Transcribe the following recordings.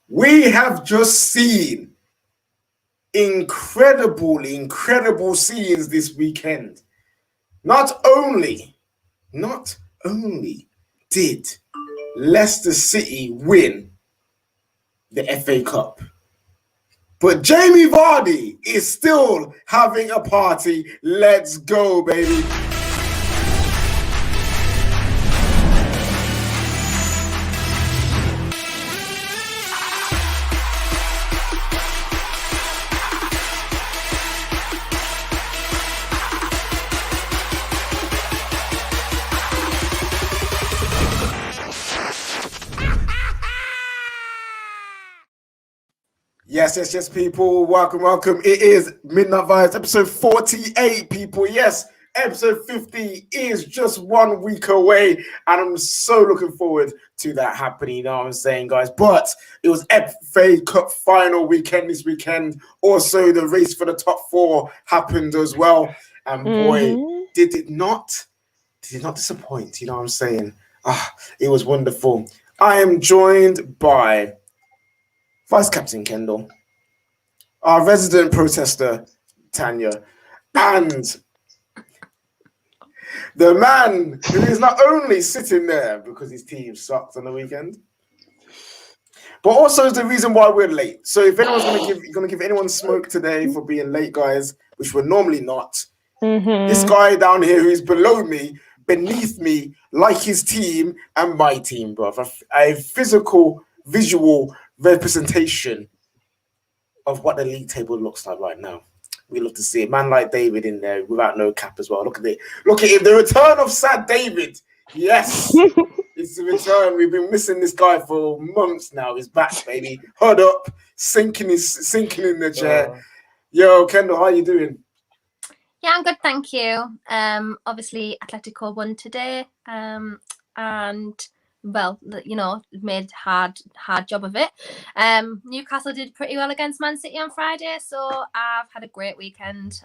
We have just seen incredible scenes this weekend. Not only did Leicester City win the FA Cup, but Jamie Vardy is still having a party. Let's go, baby. Yes, people. Welcome. It is Midnight Vibes, episode 48, people. Yes, episode 50 is just 1 week away, and I'm so looking forward to that happening, you know what I'm saying, guys? But it was FA Cup final weekend this weekend. Also, the race for the top four happened as well. And boy, did it not disappoint, you know what I'm saying? It was wonderful. I am joined by Vice Captain Kendall, our resident protester, Tanya, and the man who is not only sitting there because his team sucked on the weekend, but also is the reason why we're late. So if anyone's going to give anyone smoke today for being late, guys, which we're normally not, this guy down here who is below me, beneath me, like his team and my team, bro. A physical, visual representation of what the league table looks like right now. We love to see a man like David in there without no cap as well. Look at it. Look at him. The return of Sad David. Yes. It's the return. We've been missing this guy for months now. He's back, baby. Hood up, sinking in the chair. Yo, Kendall, how you doing? Yeah, I'm good, thank you. Obviously Atletico won today. And well, you know, made hard job of it. Newcastle did pretty well against Man City on Friday, so I've had a great weekend.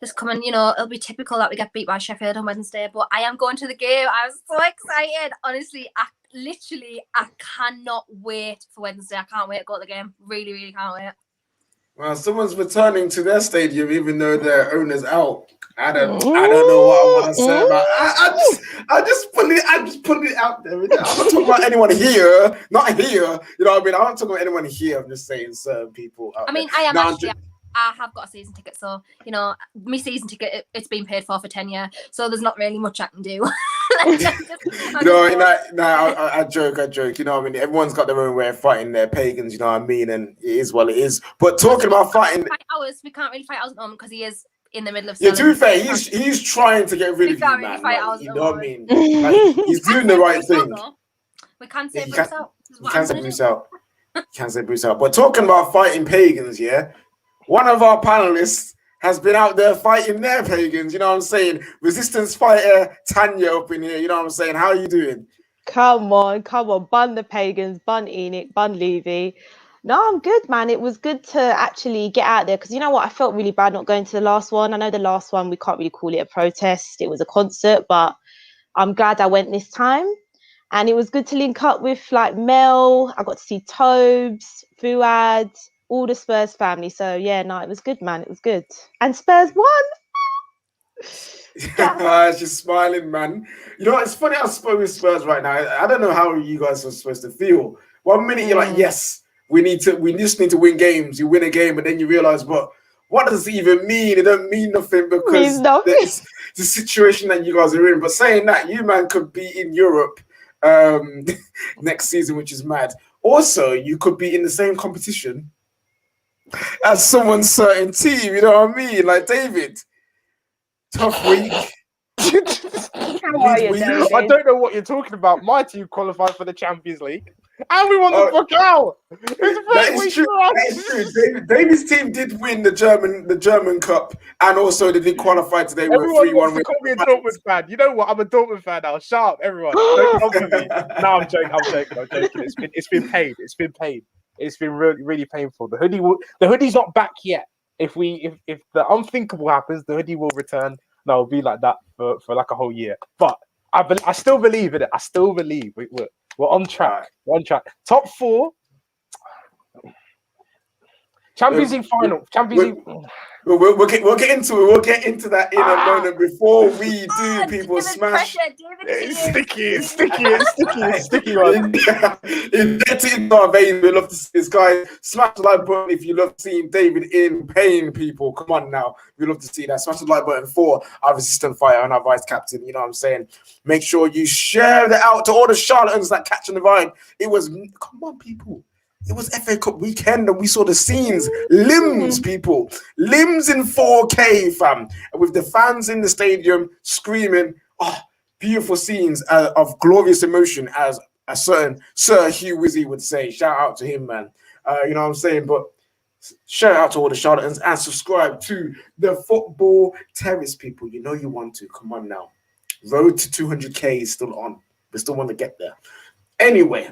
Just coming, you know, it'll be typical that we get beat by Sheffield on Wednesday, but I am going to the game. I'm so excited. Honestly, I cannot wait for Wednesday. I can't wait to go to the game. Really can't wait. Well, someone's returning to their stadium even though their owner's out. I don't know what I want to say about it. I just put it out there. I'm not talking about anyone here, not here. You know what I mean? I'm not talking about anyone here. I'm just saying certain people out there. I am actually. I have got a season ticket, so you know, my season ticket it's been paid for 10 years, so there's not really much I can do. I joke. You know what I mean? Everyone's got their own way of fighting their pagans. You know what I mean? And it is what it is. But talking about fighting, we can't really fight ours at the moment because he is in the middle of. Yeah, to be fair, he's trying to get rid of you, man. Like, you know what I mean? Like, he's doing the right thing. We can't say Bruce out. He can't say Bruce out. Can't say Bruce out. But talking about fighting pagans, yeah. One of our panelists has been out there fighting their pagans, you know what I'm saying? Resistance fighter Tanya up in here, you know what I'm saying? How are you doing? Come on. Bun the pagans, bun Enoch, bun Levy. No, I'm good, man. It was good to actually get out there because you know what? I felt really bad not going to the last one. I know the last one, we can't really call it a protest. It was a concert, but I'm glad I went this time. And it was good to link up with like Mel. I got to see Tobes, Fuad, all the Spurs family. So yeah, no, it was good, man. It was good. And Spurs won. She's smiling, man. You know, it's funny how Spurs right now. I don't know how you guys are supposed to feel. 1 minute you're like, yes, we just need to win games. You win a game, and then you realize, but what does it even mean? It don't mean nothing because it's the situation that you guys are in. But saying that, you man could be in Europe next season, which is mad. Also, you could be in the same competition as someone's certain team, you know what I mean? Like David, tough week. I don't know what you're talking about. My team qualified for the Champions League, and we won the fuck out. That is true. David's team did win the German Cup, and also they did qualify today. Everyone wants to call me a Dortmund fan. You know what? I'm a Dortmund fan now. Shut up, everyone. Don't come for me. No, I'm joking. It's been paid. It's been really, really painful. The hoodie's not back yet. If the unthinkable happens, the hoodie will return. No, it'll be like that for like a whole year. But I still believe in it. I still believe we're on track. We're on track. Top four Champions League final. Champions League. We'll get into that in a moment. Before we do, people David smash. pressure, David It's sticky, man. Get it into our veins. We love to see this, guys. Smash the like button if you love seeing David in pain, people. Come on now. We love to see that. Smash the like button for our assistant fighter and our vice captain. You know what I'm saying? Make sure you share that out to all the charlatans that catching the vibe. Come on, people. It was FA Cup weekend and we saw the scenes. Limbs, people. Limbs in 4K, fam. And with the fans in the stadium screaming, beautiful scenes of glorious emotion, as a certain Sir Hugh Wizzy would say. Shout out to him, man. You know what I'm saying? But shout out to all the charlatans and subscribe to the Football Terrace, people. You know you want to. Come on now. Road to 200K is still on. We still want to get there. Anyway.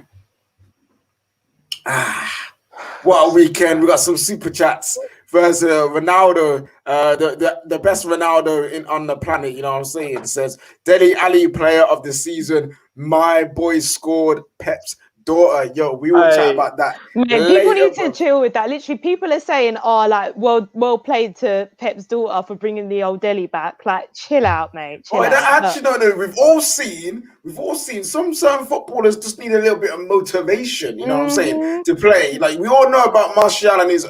What a weekend. We got some super chats versus Ronaldo, the best Ronaldo on the planet. You know what I'm saying? It says, Dele Alli player of the season. My boy scored Pep's daughter. Yo, we will chat about that. Man, people need to chill with that. Literally, people are saying, well played to Pep's daughter for bringing the old Dele back. Like, chill out, mate. Chill out. Actually, no. We've all seen some certain footballers just need a little bit of motivation. You know what I'm saying? To play. Like, we all know about Martial and his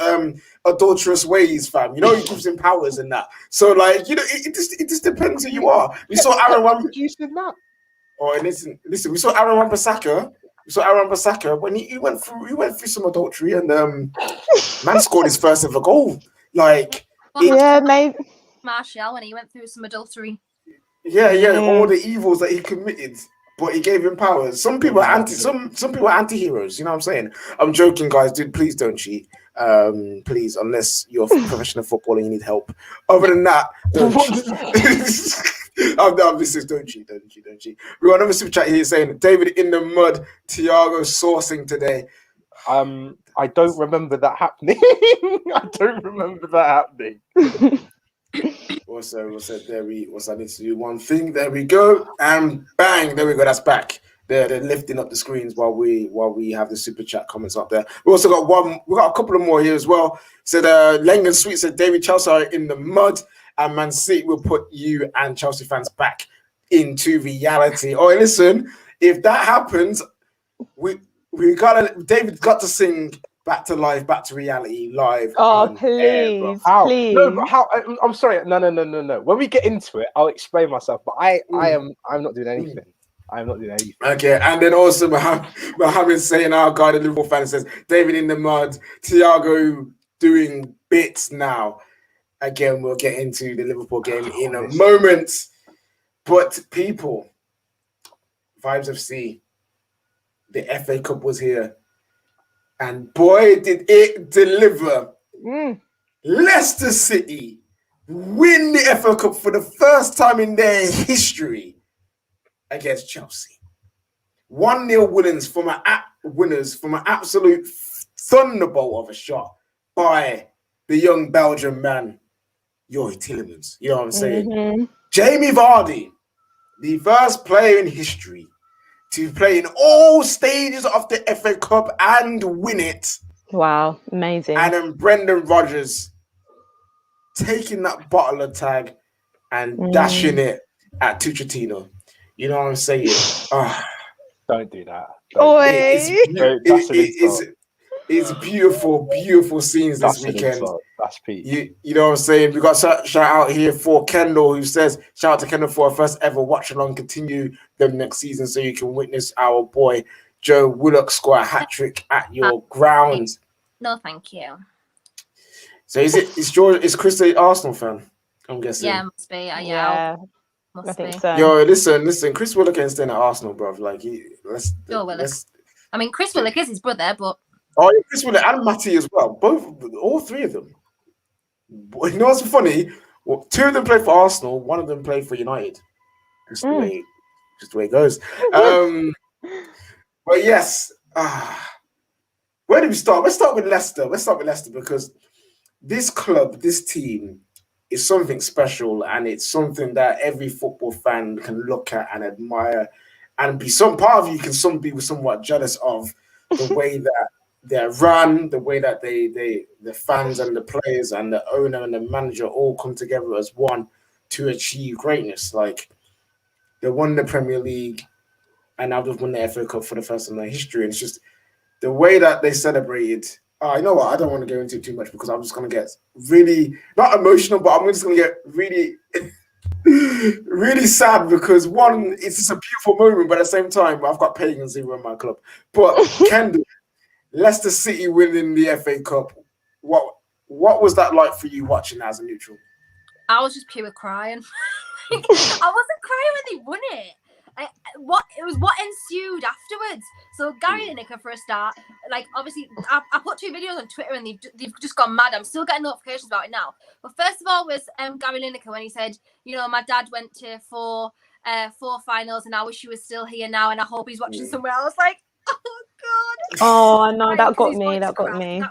adulterous ways, fam. You know, he gives him powers and that. So, like, you know, it just depends who you are. We saw Aaron Wan-Bissaka. Oh, listen. We saw Aaron Wan-Bissaka. When he went through some adultery and man scored his first ever goal. Like, mate. Martial when he went through some adultery. Yeah, all the evils that he committed, but he gave him powers. Some people are some people are anti-heroes. You know what I'm saying? I'm joking, guys. Dude, please don't cheat. Please, unless you're a professional footballer, you need help. Other than that, don't cheat. This is don't cheat. We got another super chat here saying David in the mud, Thiago sourcing today. I don't remember that happening. What's I need to do one thing. There we go. And bang, there we go. That's back. They're lifting up the screens while we have the super chat comments up there. We also got we got a couple of more here as well. Said Lengan Sweet said David Chelsea are in the mud. And Man City will put you and Chelsea fans back into reality. Oh, listen, if that happens, David got to sing back to life, back to reality live. Oh, please, please. No, but how? I'm sorry. No. When we get into it, I'll explain myself. But I'm not doing anything. I'm not doing anything. Okay, and then also Mohamed saying, our guy, the Liverpool fan, says David in the mud, Thiago doing bits now. Again, we'll get into the Liverpool game in a moment. But people, Vibes FC, the FA Cup was here. And boy, did it deliver. Leicester City win the FA Cup for the first time in their history against Chelsea. 1-0 winners from an absolute thunderbolt of a shot by the young Belgian man, Yuri Tillemans. You know what I'm saying? Jamie Vardy, the first player in history to play in all stages of the FA Cup and win it. Wow, amazing. And then Brendan Rodgers taking that bottler tag and dashing it at Tuchatino. You know what I'm saying? Don't do that. It's beautiful, beautiful scenes this weekend. That's Pete. You know what I'm saying? We got shout out here for Kendall, who says, shout out to Kendall for our first ever watch along. Continue them next season so you can witness our boy Joe Willock score a hat trick at your grounds. No, thank you. So is Chris an Arsenal fan? I'm guessing. Yeah, must be. Yeah. I think so. Yo, listen. Chris Willock ain't staying at Arsenal, bro. Like, I mean, Chris Willock is his brother, but. Oh, yeah, Chris Willock and Matty as well. All three of them. You know what's funny? Well, two of them play for Arsenal. One of them played for United. Just the way it goes. But yes. Where do we start? Let's start with Leicester. Because this club, this team, is something special, and it's something that every football fan can look at and admire, and be some part of you can be somewhat jealous of the way that their run, the way that the fans and the players and the owner and the manager all come together as one to achieve greatness. Like, they won the Premier League and now they've won the FA Cup for the first time in their history. And it's just the way that they celebrated. You know what? I don't want to go into it too much because I'm just going to get really, not emotional, but I'm just going to get really, really sad because one, it's just a beautiful moment, but at the same time, I've got pagans who run my club. But Kendall, Leicester City winning the FA Cup, what was that like for you watching as a neutral? I was just pure crying. I wasn't crying when they won it. What ensued afterwards. So Gary Lineker for a start, like obviously I put 2 videos on Twitter and they've just gone mad. I'm still getting notifications about it now. But first of all was Gary Lineker when he said, you know, my dad went to four finals and I wish he was still here now and I hope he's watching somewhere. I was like, oh God. Oh, I know, that got me. That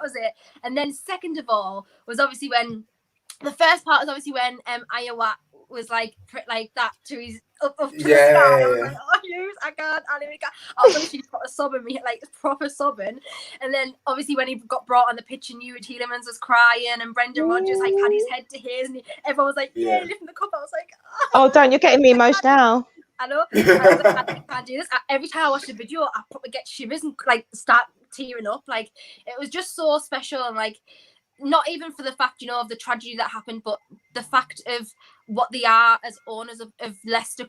was it. And then second of all was obviously when the first part was obviously when Iowa was like that to his up to the sky. I was like, oh, I can't. I was actually sobbing, like proper sobbing. And then obviously when he got brought on the pitch and Tielemans was crying and Brendan Rodgers like had his head to his and everyone was like, yeah, lifting the cup. I was like, oh, don't, you're getting me emotional now. I know. I was like, I can't do this. Every time I watch the video, I probably get shivers and like start tearing up. Like it was just so special and like not even for the fact, you know, of the tragedy that happened, but the fact of what they are as owners of Leicester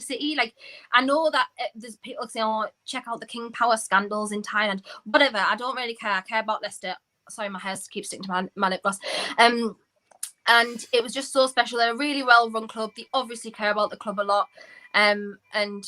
City. Like, I know that there's people saying, oh, check out the King Power scandals in Thailand. Whatever, I don't really care. I care about Leicester. Sorry, my hair keeps sticking to my lip gloss. And it was just so special. They're a really well-run club. They obviously care about the club a lot. And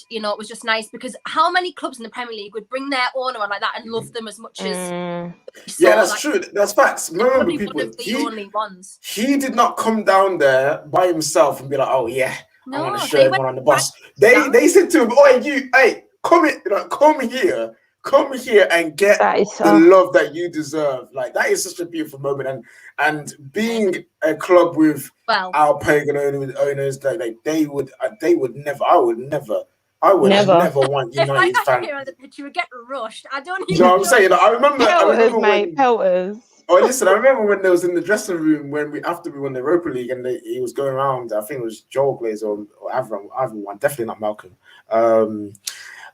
you know, it was just nice because how many clubs in the Premier League would bring their owner on like that and love them as much as that's like, true. That's facts. Remember, people, only ones. He did not come down there by himself and be like, oh yeah, I want to show everyone on the bus. They said to him, oh, hey, come here and get the love that you deserve. Like, that is such a beautiful moment. And being a club with our pagan owners, that they would never. I would never want United fans. If I here on the pitch, you would get rushed. I don't even. You know what I'm saying? Like, I remember pelters. Oh, listen, I remember when they was in the dressing room after we won the Europa League and he was going around. I think it was Joel Glazer or everyone, definitely not Malcolm.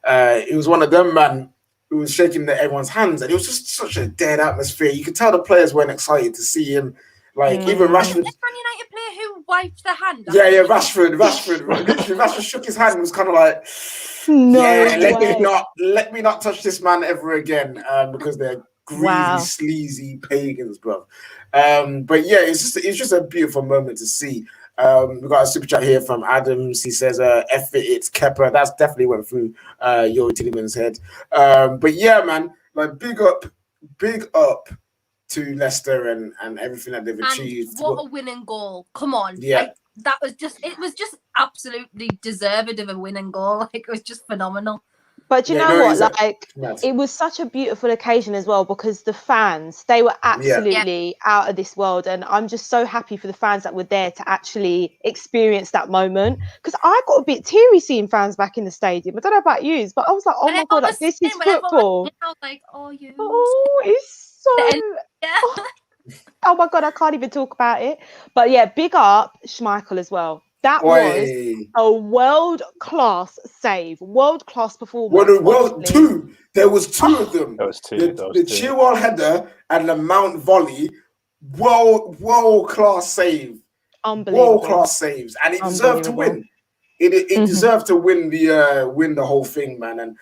It was one of them, man. Who was shaking everyone's hands, and it was just such a dead atmosphere. You could tell the players weren't excited to see him. Like even Rashford. This Man United player who wiped the hand. Yeah, Rashford. Literally, Rashford shook his hand and was kind of like, let me not touch this man ever again, because they're greasy, sleazy pagans, bro. But yeah, it's just a beautiful moment to see. We got a super chat here from Adams. He says, F48 Kepa. That's definitely went through Youri Tielemans' head. But yeah, man, like big up to Leicester and everything that they've achieved. What a winning goal. Come on. Yeah. Like, it was just absolutely deserved of a winning goal. Like, it was just phenomenal. But you know what? Like, it was such a beautiful occasion as well because the fans, they were absolutely out of this world. And I'm just so happy for the fans that were there to actually experience that moment. Because I got a bit teary seeing fans back in the stadium. I don't know about you, but I was like, oh my God, like, this is football. I was like, oh, it's so... Oh my God, I can't even talk about it. But yeah, big up Schmeichel as well. That was a world-class save, world-class performance. There was two of them. There was two. The Chilwell header and the Mount volley, world-class save. Unbelievable. World-class saves, and it deserved to win. It deserved to win the whole thing, man.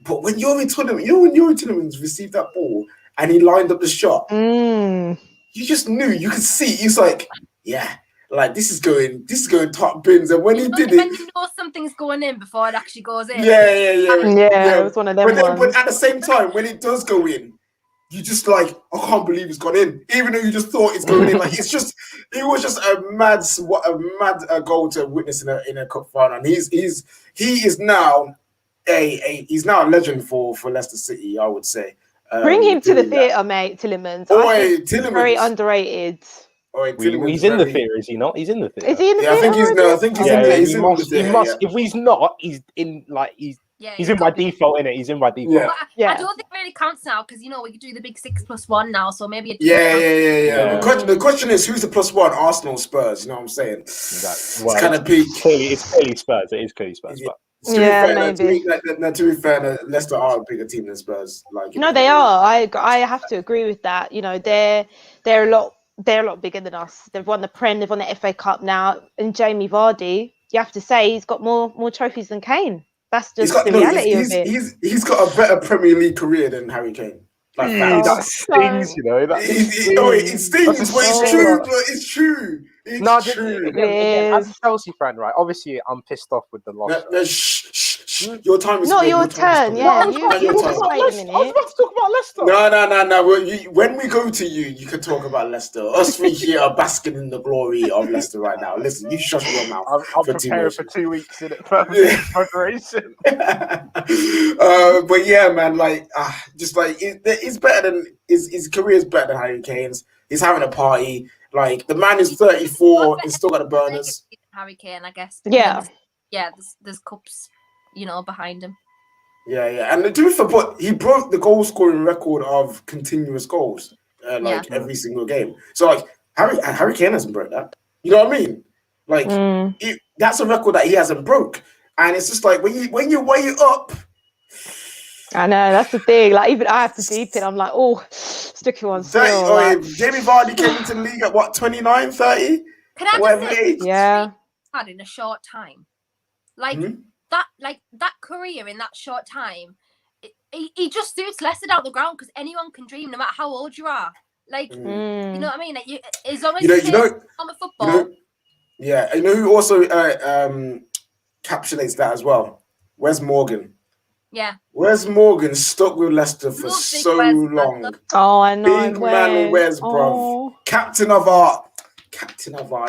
But when Youri Tielemans received that ball and he lined up the shot, you just knew. You could see. He's like, yeah. Like, this is going top bins. And when he did it, you know something's going in before it actually goes in. Yeah, it was one of them ones. But at the same time, when it does go in, you just like, I can't believe it's gone in. Even though you just thought it's going in. Like, it was just a mad goal to witness in a cup final. And he is now a legend for Leicester City, I would say. Bring him to the theatre, mate, Tielemans. Tielemans. Very underrated. He's in the theatre, is he not? He's in the theatre. Is he in the theatre? I think he's in the theatre. He must. If he's not, he's in. Like, he's Yeah, He's in by default, innit? He's in by default. Yeah. But Yeah. I don't think it really counts now because we could do the big 6+1 now, so maybe it Yeah. Yeah. The question is, who's the +1? Arsenal, Spurs. You know what I'm saying? Well, It's kind of peak. It's clearly Spurs. It is clearly Spurs. But To be Yeah, fair, maybe. to be fair, Leicester are a bigger team than Spurs. Like, No, they are. I have to agree with that. You know, they're a lot bigger than us. They've won the Prem, they've won the FA Cup now. And Jamie Vardy, you have to say he's got more trophies than Kane. That's just the reality of it. He's got a better Premier League career than Harry Kane. Like that stings, you know. It stings, but it's true. But it's true. It's true. Again, as a Chelsea fan, right? Obviously, I'm pissed off with the loss. Shh. Your time is Not your turn, yeah. Not your I turn. was about to talk about Leicester. No. When we go to you can talk about Leicester. Us three here are basking in the glory of Leicester right now. Listen, you shut your mouth. I'm preparing for 2 weeks in it. Preparation. But yeah, man, like, just like it's better than his career is better than Harry Kane's. He's having a party. Like, the man is 34 and still got the burners. Harry Kane, I guess. Yeah. Yeah, there's cups, behind him. Yeah. And to be fair, but he broke the goal scoring record of continuous goals, every single game. So, like, Harry Kane hasn't broke that. You know what I mean? Like, that's a record that he hasn't broke. And it's just like, when you weigh it up. I know, that's the thing. Like, even I have to deep it. I'm like, sticky one still. Jamie Vardy came into the league at what, 29, 30? Can I just say, yeah, had in a short time, that career in that short time, he just suits Leicester down the ground because anyone can dream, no matter how old you are. Like, you know what I mean? Like, as long as you on the football. You know who also encapsulates that as well? Wes Morgan. Yeah. Wes Morgan stuck with Leicester for so long. Oh, I know. Big man Wes, bro. Captain of our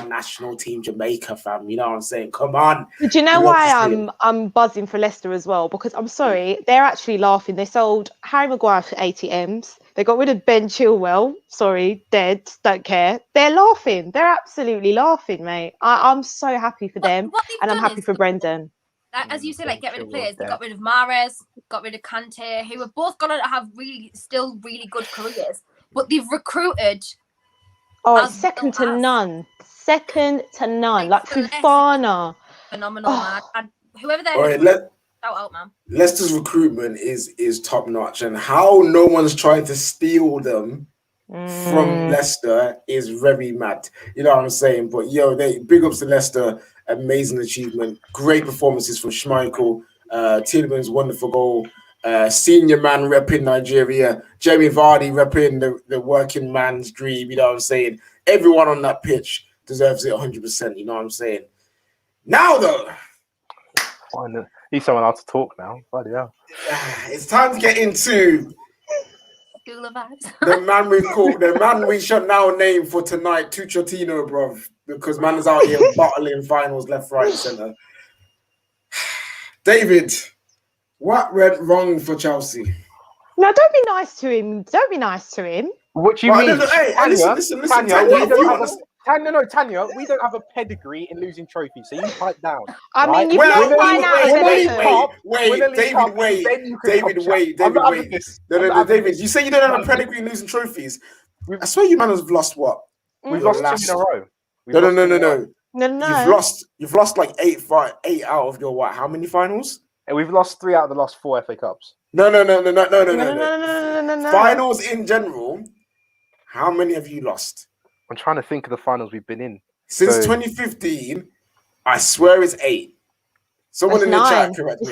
national team, Jamaica, fam. You know what I'm saying? Come on. Do you know why I'm buzzing for Leicester as well? Because I'm sorry, they're actually laughing. They sold Harry Maguire for 80 M's. They got rid of Ben Chilwell. Sorry, dead. Don't care. They're laughing. They're absolutely laughing, mate. I'm so happy for them, and I'm happy for Brendan. As you say, like, get rid of players. They got rid of Mahrez, got rid of Kante, who were both going to have still really good careers, but they've recruited. Oh, it's second to none. Second to none. Like Fofana. Phenomenal, man. And whoever they're shout out, man. Leicester's recruitment is top notch, and how no one's trying to steal them from Leicester is very mad. You know what I'm saying? But they big ups to Leicester. Amazing achievement. Great performances from Schmeichel. Tielemans' wonderful goal. Senior man repping Nigeria. Jamie Vardy repping the working man's dream. You know what I'm saying? Everyone on that pitch deserves it 100%. You know what I'm saying? Now, though. Need someone else to talk now. Bloody hell. It's time to get into School of vibes. the man we should now name for tonight, Tuchotino, bro. Because man is out here battling finals left, right, and centre. David, what went wrong for Chelsea? No, don't be nice to him. Don't be nice to him. What do you mean? Listen, Tanya, we don't have a pedigree in losing trophies, so you pipe down. I mean, you can find out. David, you say you don't have a pedigree in losing trophies. I swear you man have lost what? We've lost 2 in a row. No. You've lost like 8 out of your what? How many finals? And we've lost 3 out of the last 4 FA Cups. No. Finals in general. How many have you lost? I'm trying to think of the finals we've been in. Since 2015, I swear it's 8. Someone in the chat correct me.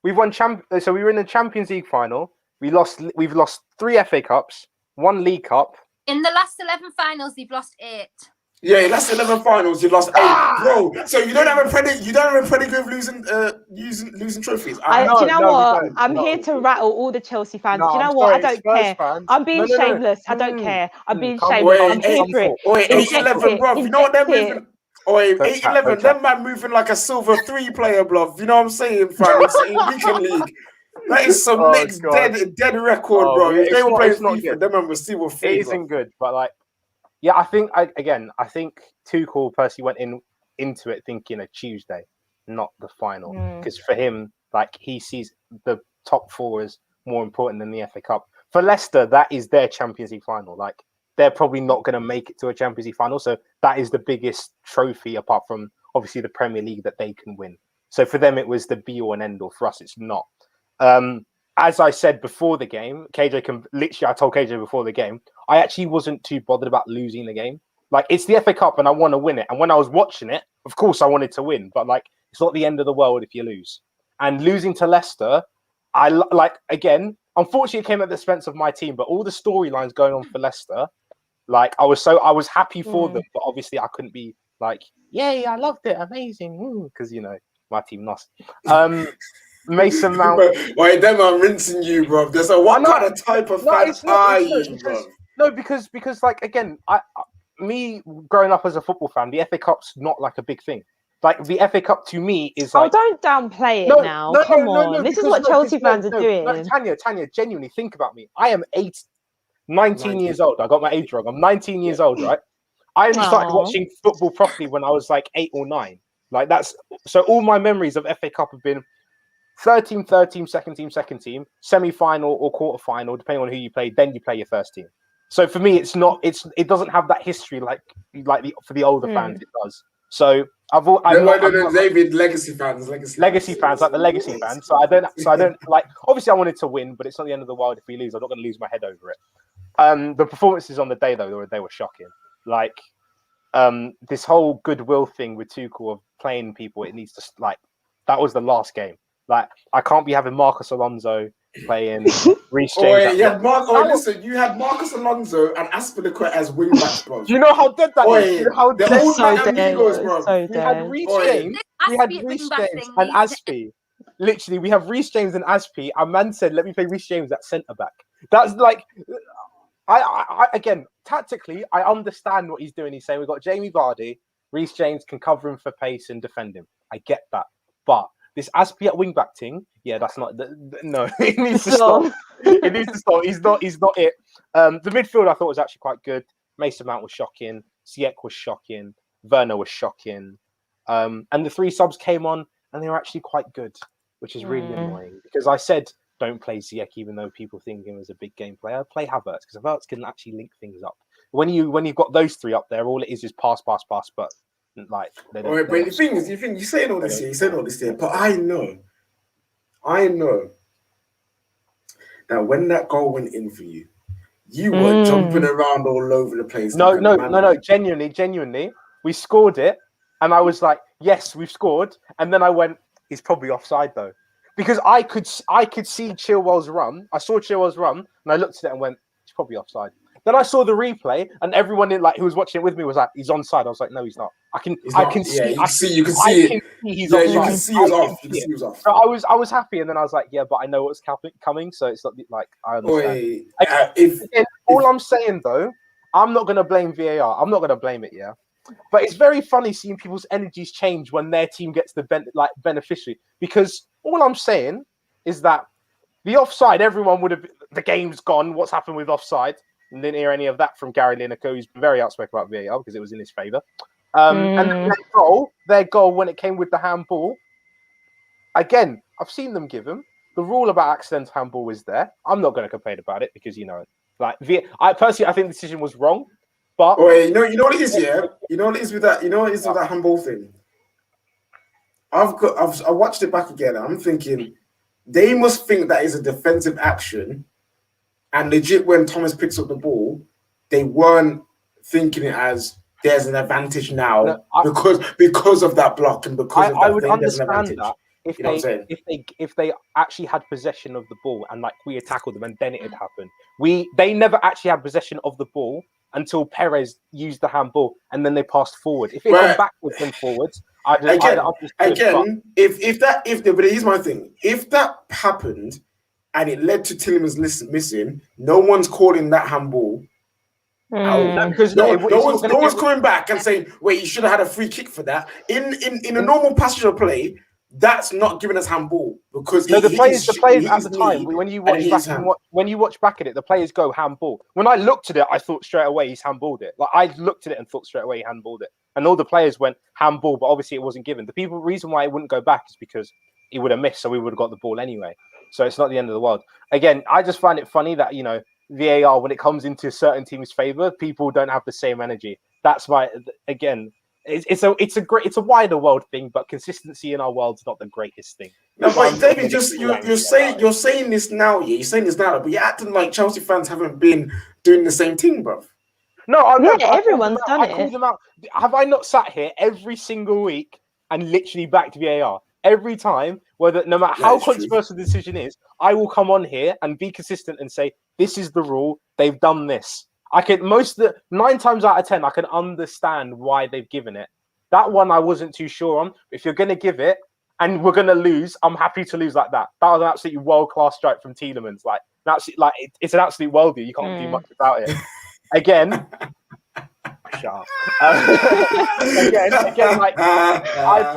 We've won so we were in the Champions League final. We've lost 3 FA Cups, 1 League Cup. In the last 11 finals, they've lost 8. Yeah, last 11 finals, you lost 8, bro. So you don't have a pedigree of losing trophies. Do you know what? I'm here to rattle all the Chelsea fans. Do you know what? I don't care. I'm being shameless. I don't care. I'm being shameless. I'm here for it. 8-11, bro. You know what they're moving? 8-11, them man moving like a silver 3 player, bro. You know what I'm saying, fam? It's in Weekend League. That is some next dead record, bro. If they were playing FIFA, them man was silver 3. It isn't good, but like, yeah, I think Tuchel personally went into it thinking a Tuesday, not the final, because for him Like he sees the top four as more important than the FA Cup. For Leicester, that is their Champions League final. Like they're probably not going to make it to a Champions League final, so that is the biggest trophy apart from obviously the Premier League that they can win. So for them, it was the be all and end all. For us, it's not. As I said before the game, I told KJ before the game, I actually wasn't too bothered about losing the game. Like it's the FA Cup and I want to win it. And when I was watching it, of course I wanted to win, but like it's not the end of the world if you lose. And losing to Leicester, unfortunately it came at the expense of my team, but all the storylines going on for Leicester, like I was happy for them, but obviously I couldn't be like, yay, I loved it, amazing, because my team lost. Mason Mount. Wait, then I'm rinsing you, bro. There's what kind of type of fan are you, bro? No, because like again, me growing up as a football fan, the FA Cup's not like a big thing. Like the FA Cup to me is like. Oh, don't downplay it now. Come on, this is what Chelsea fans are doing. No, Tanya, genuinely think about me. I am 19 years old. I got my age wrong. I'm 19 years old, right? I only started watching football properly when I was like 8 or 9. Like that's so all my memories of FA Cup have been third team, second team, semi-final or quarter-final, depending on who you play. Then you play your first team. So for me, it doesn't have that history like for the older fans it does. So David, legacy fans, like the legacy fans. So I don't like. Obviously, I wanted to win, but it's not the end of the world if we lose. I'm not going to lose my head over it. The performances on the day though, they were shocking. Like this whole goodwill thing with Tuchel of playing people, it needs to like that was the last game. Like I can't be having Marcus Alonso playing Reece James. Listen, you had Marcus Alonso and Aspilicueta as wing backs, bro. Do you know how dead that is? Bro. We had Reece James, and Aspi. Literally, we have Reece James and Aspi. A man said, "Let me play Reece James at centre back." That's like, I again tactically, I understand what he's doing. He's saying we've got Jamie Vardy, Reece James can cover him for pace and defend him. I get that, but this Aspi at wing back thing, that's not no. It needs to stop. It needs to stop. He's not it. The midfield I thought was actually quite good. Mason Mount was shocking. Ziyech was shocking. Werner was shocking. And the 3 subs came on and they were actually quite good, which is really annoying because I said don't play Ziyech even though people think him as a big game player. Play Havertz because Havertz can actually link things up. When you've got those 3 up there, all it is pass, but. Like, but the thing is, you're saying all this here, but I know that when that goal went in for you, you were jumping around all over the place. No, genuinely, we scored it, and I was like, yes, we've scored, and then I went, he's probably offside though, because I could see Chilwell's run. I saw Chilwell's run, and I looked at it and went, he's probably offside. Then I saw the replay, and everyone who was watching it with me was like, "He's onside." I was like, "No, he's not." I can see. You can see it. He's offside. You can see he was off. So I was happy, and then I was like, "Yeah, but I know what's coming." So it's not like I understand. All I'm saying though, I'm not going to blame VAR. I'm not going to blame it. Yeah, but it's very funny seeing people's energies change when their team gets the beneficiary. Because all I'm saying is that the offside, everyone would have. The game's gone. What's happened with offside? And didn't hear any of that from Gary Lineker, who's been very outspoken about VAR because it was in his favour. And their goal when it came with the handball, again, I've seen them give him. The rule about accidental handball is there. I'm not going to complain about it because, I personally, I think the decision was wrong. But you know what it is, yeah? You know what it is with that? You know what it is with that handball thing? I watched it back again. I'm thinking they must think that is a defensive action. And legit, when Thomas picks up the ball, they weren't thinking it as there's an advantage now because of that block and because of that. I would understand that if they actually had possession of the ball and we had tackled them and then it had happened. They never actually had possession of the ball until Perez used the handball and then they passed forward. If it went backwards and forwards, I'd understand. But here's my thing: if that happened. And it led to Tielemans missing. No one's calling that handball. Because no one's coming back and saying, "Wait, you should have had a free kick for that." In a normal passage of play, that's not giving us handball because the players at the time when you watch back at it, the players go handball. When I looked at it, I thought straight away he's handballed it. Like I looked at it and thought straight away he handballed it, and all the players went handball, but obviously it wasn't given. The reason why it wouldn't go back is because he would have missed, so we would have got the ball anyway. So it's not the end of the world. Again, I just find it funny that, you know, VAR, when it comes into certain teams' favour, people don't have the same energy. That's why, again, it's a wider world thing, but consistency in our world's not the greatest thing. No, but David, you're saying this now, yeah. You're saying this now, but you're acting like Chelsea fans haven't been doing the same thing, bro. No, everyone's done it. I called them out. Have I not sat here every single week and literally backed VAR? Every time, no matter how controversial the decision is, I will come on here and be consistent and say, this is the rule, they've done this. I can 9 times out of 10, I can understand why they've given it. That one I wasn't too sure on. If you're going to give it and we're going to lose, I'm happy to lose like that. That was an absolutely world-class strike from Tielemans. It's an absolute worldie. You can't do much about it. Again, shut up. Again, like I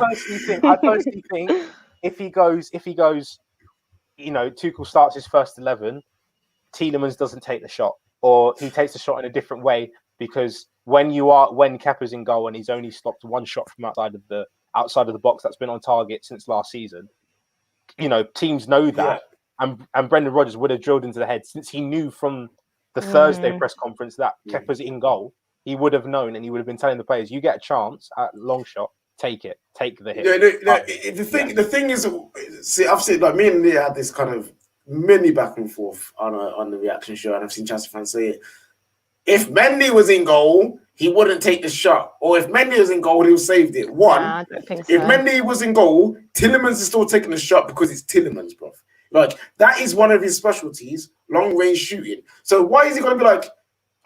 personally think if he goes, you know, Tuchel starts his first 11, Tielemans doesn't take the shot, or he takes the shot in a different way, because when Kepa's in goal and he's only stopped one shot from outside of the box that's been on target since last season, you know, teams know that, and Brendan Rodgers would have drilled into the head, since he knew from the Thursday press conference that Kepa's in goal. He would have known, and he would have been telling the players, you get a chance at long shot, take it, take the hit. The thing is, see, I've seen, like, me and Leah had this kind of mini back and forth on the reaction show, and I've seen Chelsea fans say it. If Mendy was in goal, he wouldn't take the shot. Or if Mendy was in goal, he would have saved it. I don't think so. If Mendy was in goal, Tielemans is still taking the shot because it's Tielemans, bro. Like, that is one of his specialties, long-range shooting. So why is he going to be like,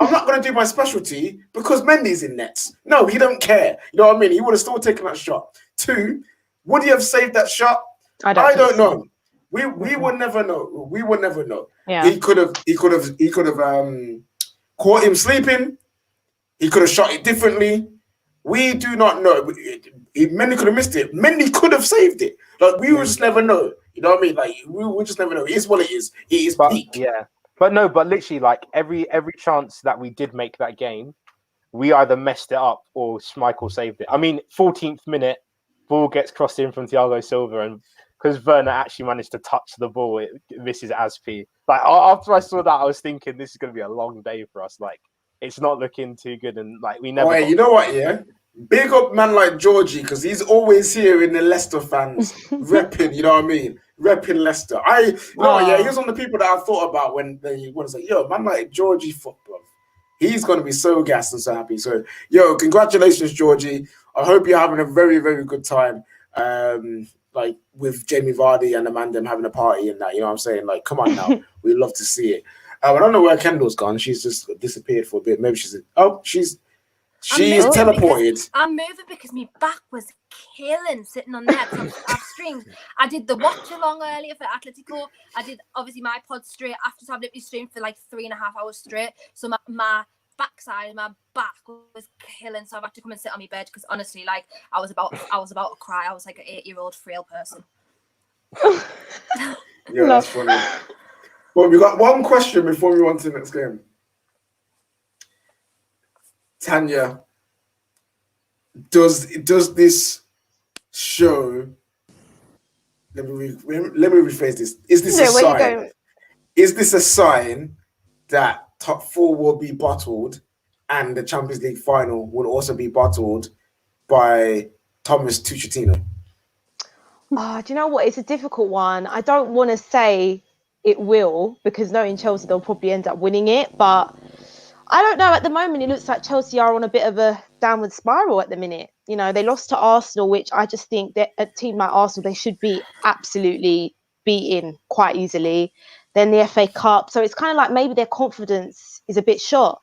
I'm not going to do my specialty because Mendy's in nets? No, he don't care. You know what I mean? He would have still taken that shot. 2, would he have saved that shot? I don't know. We would never know. We would never know. Yeah. He could have caught him sleeping. He could have shot it differently. We do not know. Mendy could have missed it. Mendy could have saved it. Like, we will just never know. You know what I mean? Like, we just never know. It is what it is. It is peak. Yeah. But literally, like, every chance that we did make that game, we either messed it up or Schmeichel saved it. I mean, 14th minute, ball gets crossed in from Thiago Silva, and because Werner actually managed to touch the ball, it misses Aspi. Like, after I saw that, I was thinking, this is going to be a long day for us. Like, it's not looking too good, and like we never. Oh, you know what? Yeah, big up man like Georgie, because he's always here in the Leicester fans repping. You know what I mean? Repping Leicester. He was one of the people that I thought about when they want to say, "Yo, man like Georgie, football. He's going to be so gassed and so happy." So, yo, congratulations, Georgie. I hope you're having a very, very good time. Like with Jamie Vardy and Amanda having a party and that. You know what I'm saying? Like, come on now, we'd love to see it. I don't know where Kendall's gone. She's just disappeared for a bit. Maybe she's teleported. I'm moving because my back was killing sitting on there. I've streamed. I did the watch along earlier for Atletico. I did obviously my pod straight after, so I've literally streamed for like 3.5 hours straight. So my backside, my back was killing. So I've had to come and sit on my bed because honestly, like I was about to cry. I was like an 8-year-old frail person. Yeah, that's funny. Well, we got one question before we want to the next game. Tanya, does this show? Let me rephrase this. Is this a sign? Is this a sign that top 4 will be bottled, and the Champions League final will also be bottled by Thomas Tuchel? Do you know what? It's a difficult one. I don't want to say it will, because knowing Chelsea, they'll probably end up winning it. But I don't know. At the moment, it looks like Chelsea are on a bit of a downward spiral at the minute. You know, they lost to Arsenal, which I just think that a team like Arsenal, they should be absolutely beaten quite easily. Then the FA Cup. So it's kind of like maybe their confidence is a bit shot.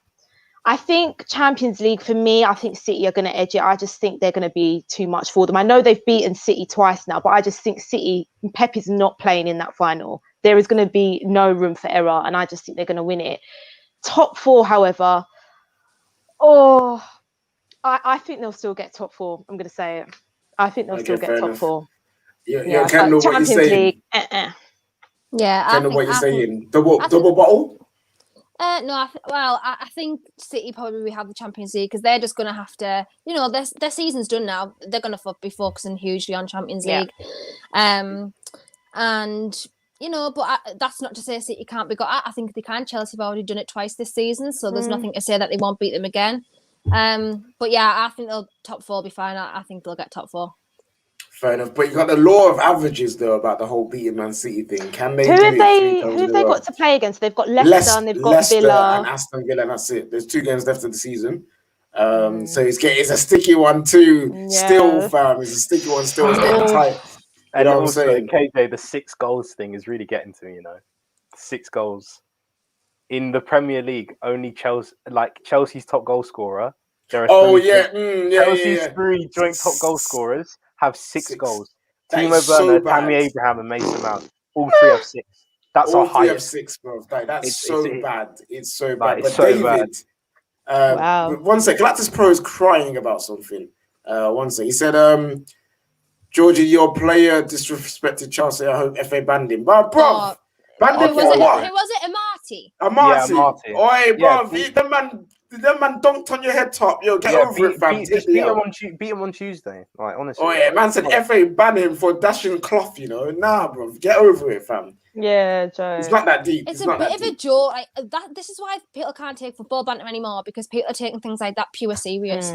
I think Champions League, for me, I think City are going to edge it. I just think they're going to be too much for them. I know they've beaten City twice now, but I just think City, Pep is not playing in that final. There is going to be no room for error, and I just think they're going to win it. Top 4, however, I think they'll still get top 4. I'm going to say it. I think they'll still get top 4. Yeah, Kendall, what you're saying? Yeah, Kendall, what you're saying? Double bottle? No, I think City probably have the Champions League because they're just going to have to, their season's done now. They're going to be focusing hugely on Champions League. And, but that's not to say City can't be got at. I think they can. Chelsea have already done it twice this season, so there's nothing to say that they won't beat them again. But yeah, I think they'll top 4 be fine. I think they'll get top 4. Fair enough, but you got the law of averages though about the whole beating Man City thing. Can they? Who have they got to play against? They've got Leicester and they've got Leicester Villa and Aston Villa. And that's it. There's 2 games left of the season, so it's a sticky one too. Yeah. Still, fam, it's a sticky one. Still, it's getting tight. And know what I'm also, saying? KJ, the 6 goals thing is really getting to me. 6 goals in the Premier League. Only Chelsea's top goal scorer. There are Chelsea's 3 joint top goal scorers have 6 goals. Timo Werner, Tammy Abraham, and Mason Mount. All 3 have 6. That's all our highest. 3 have 6, bro. That's so bad. It's so bad. It's But so David, bad. Wow. One sec. Galactus Pro is crying about something. One sec. He said, Georgie, your player disrespected Chelsea. I hope FA banned him. But, bro, banned him for what? Who was it? Amati? Amati. Yeah, Amati. Oi, bro, Yeah, the man dunked on your head top. Yo, get over it, fam. Beat him on Tuesday. Like, honestly. Oh yeah, man said FA ban him for dashing cloth. Nah, bro, get over it, fam. Yeah, Joe. It's not that deep. It's a bit of a joke. This is why people can't take football banter anymore because people are taking things like that pure serious.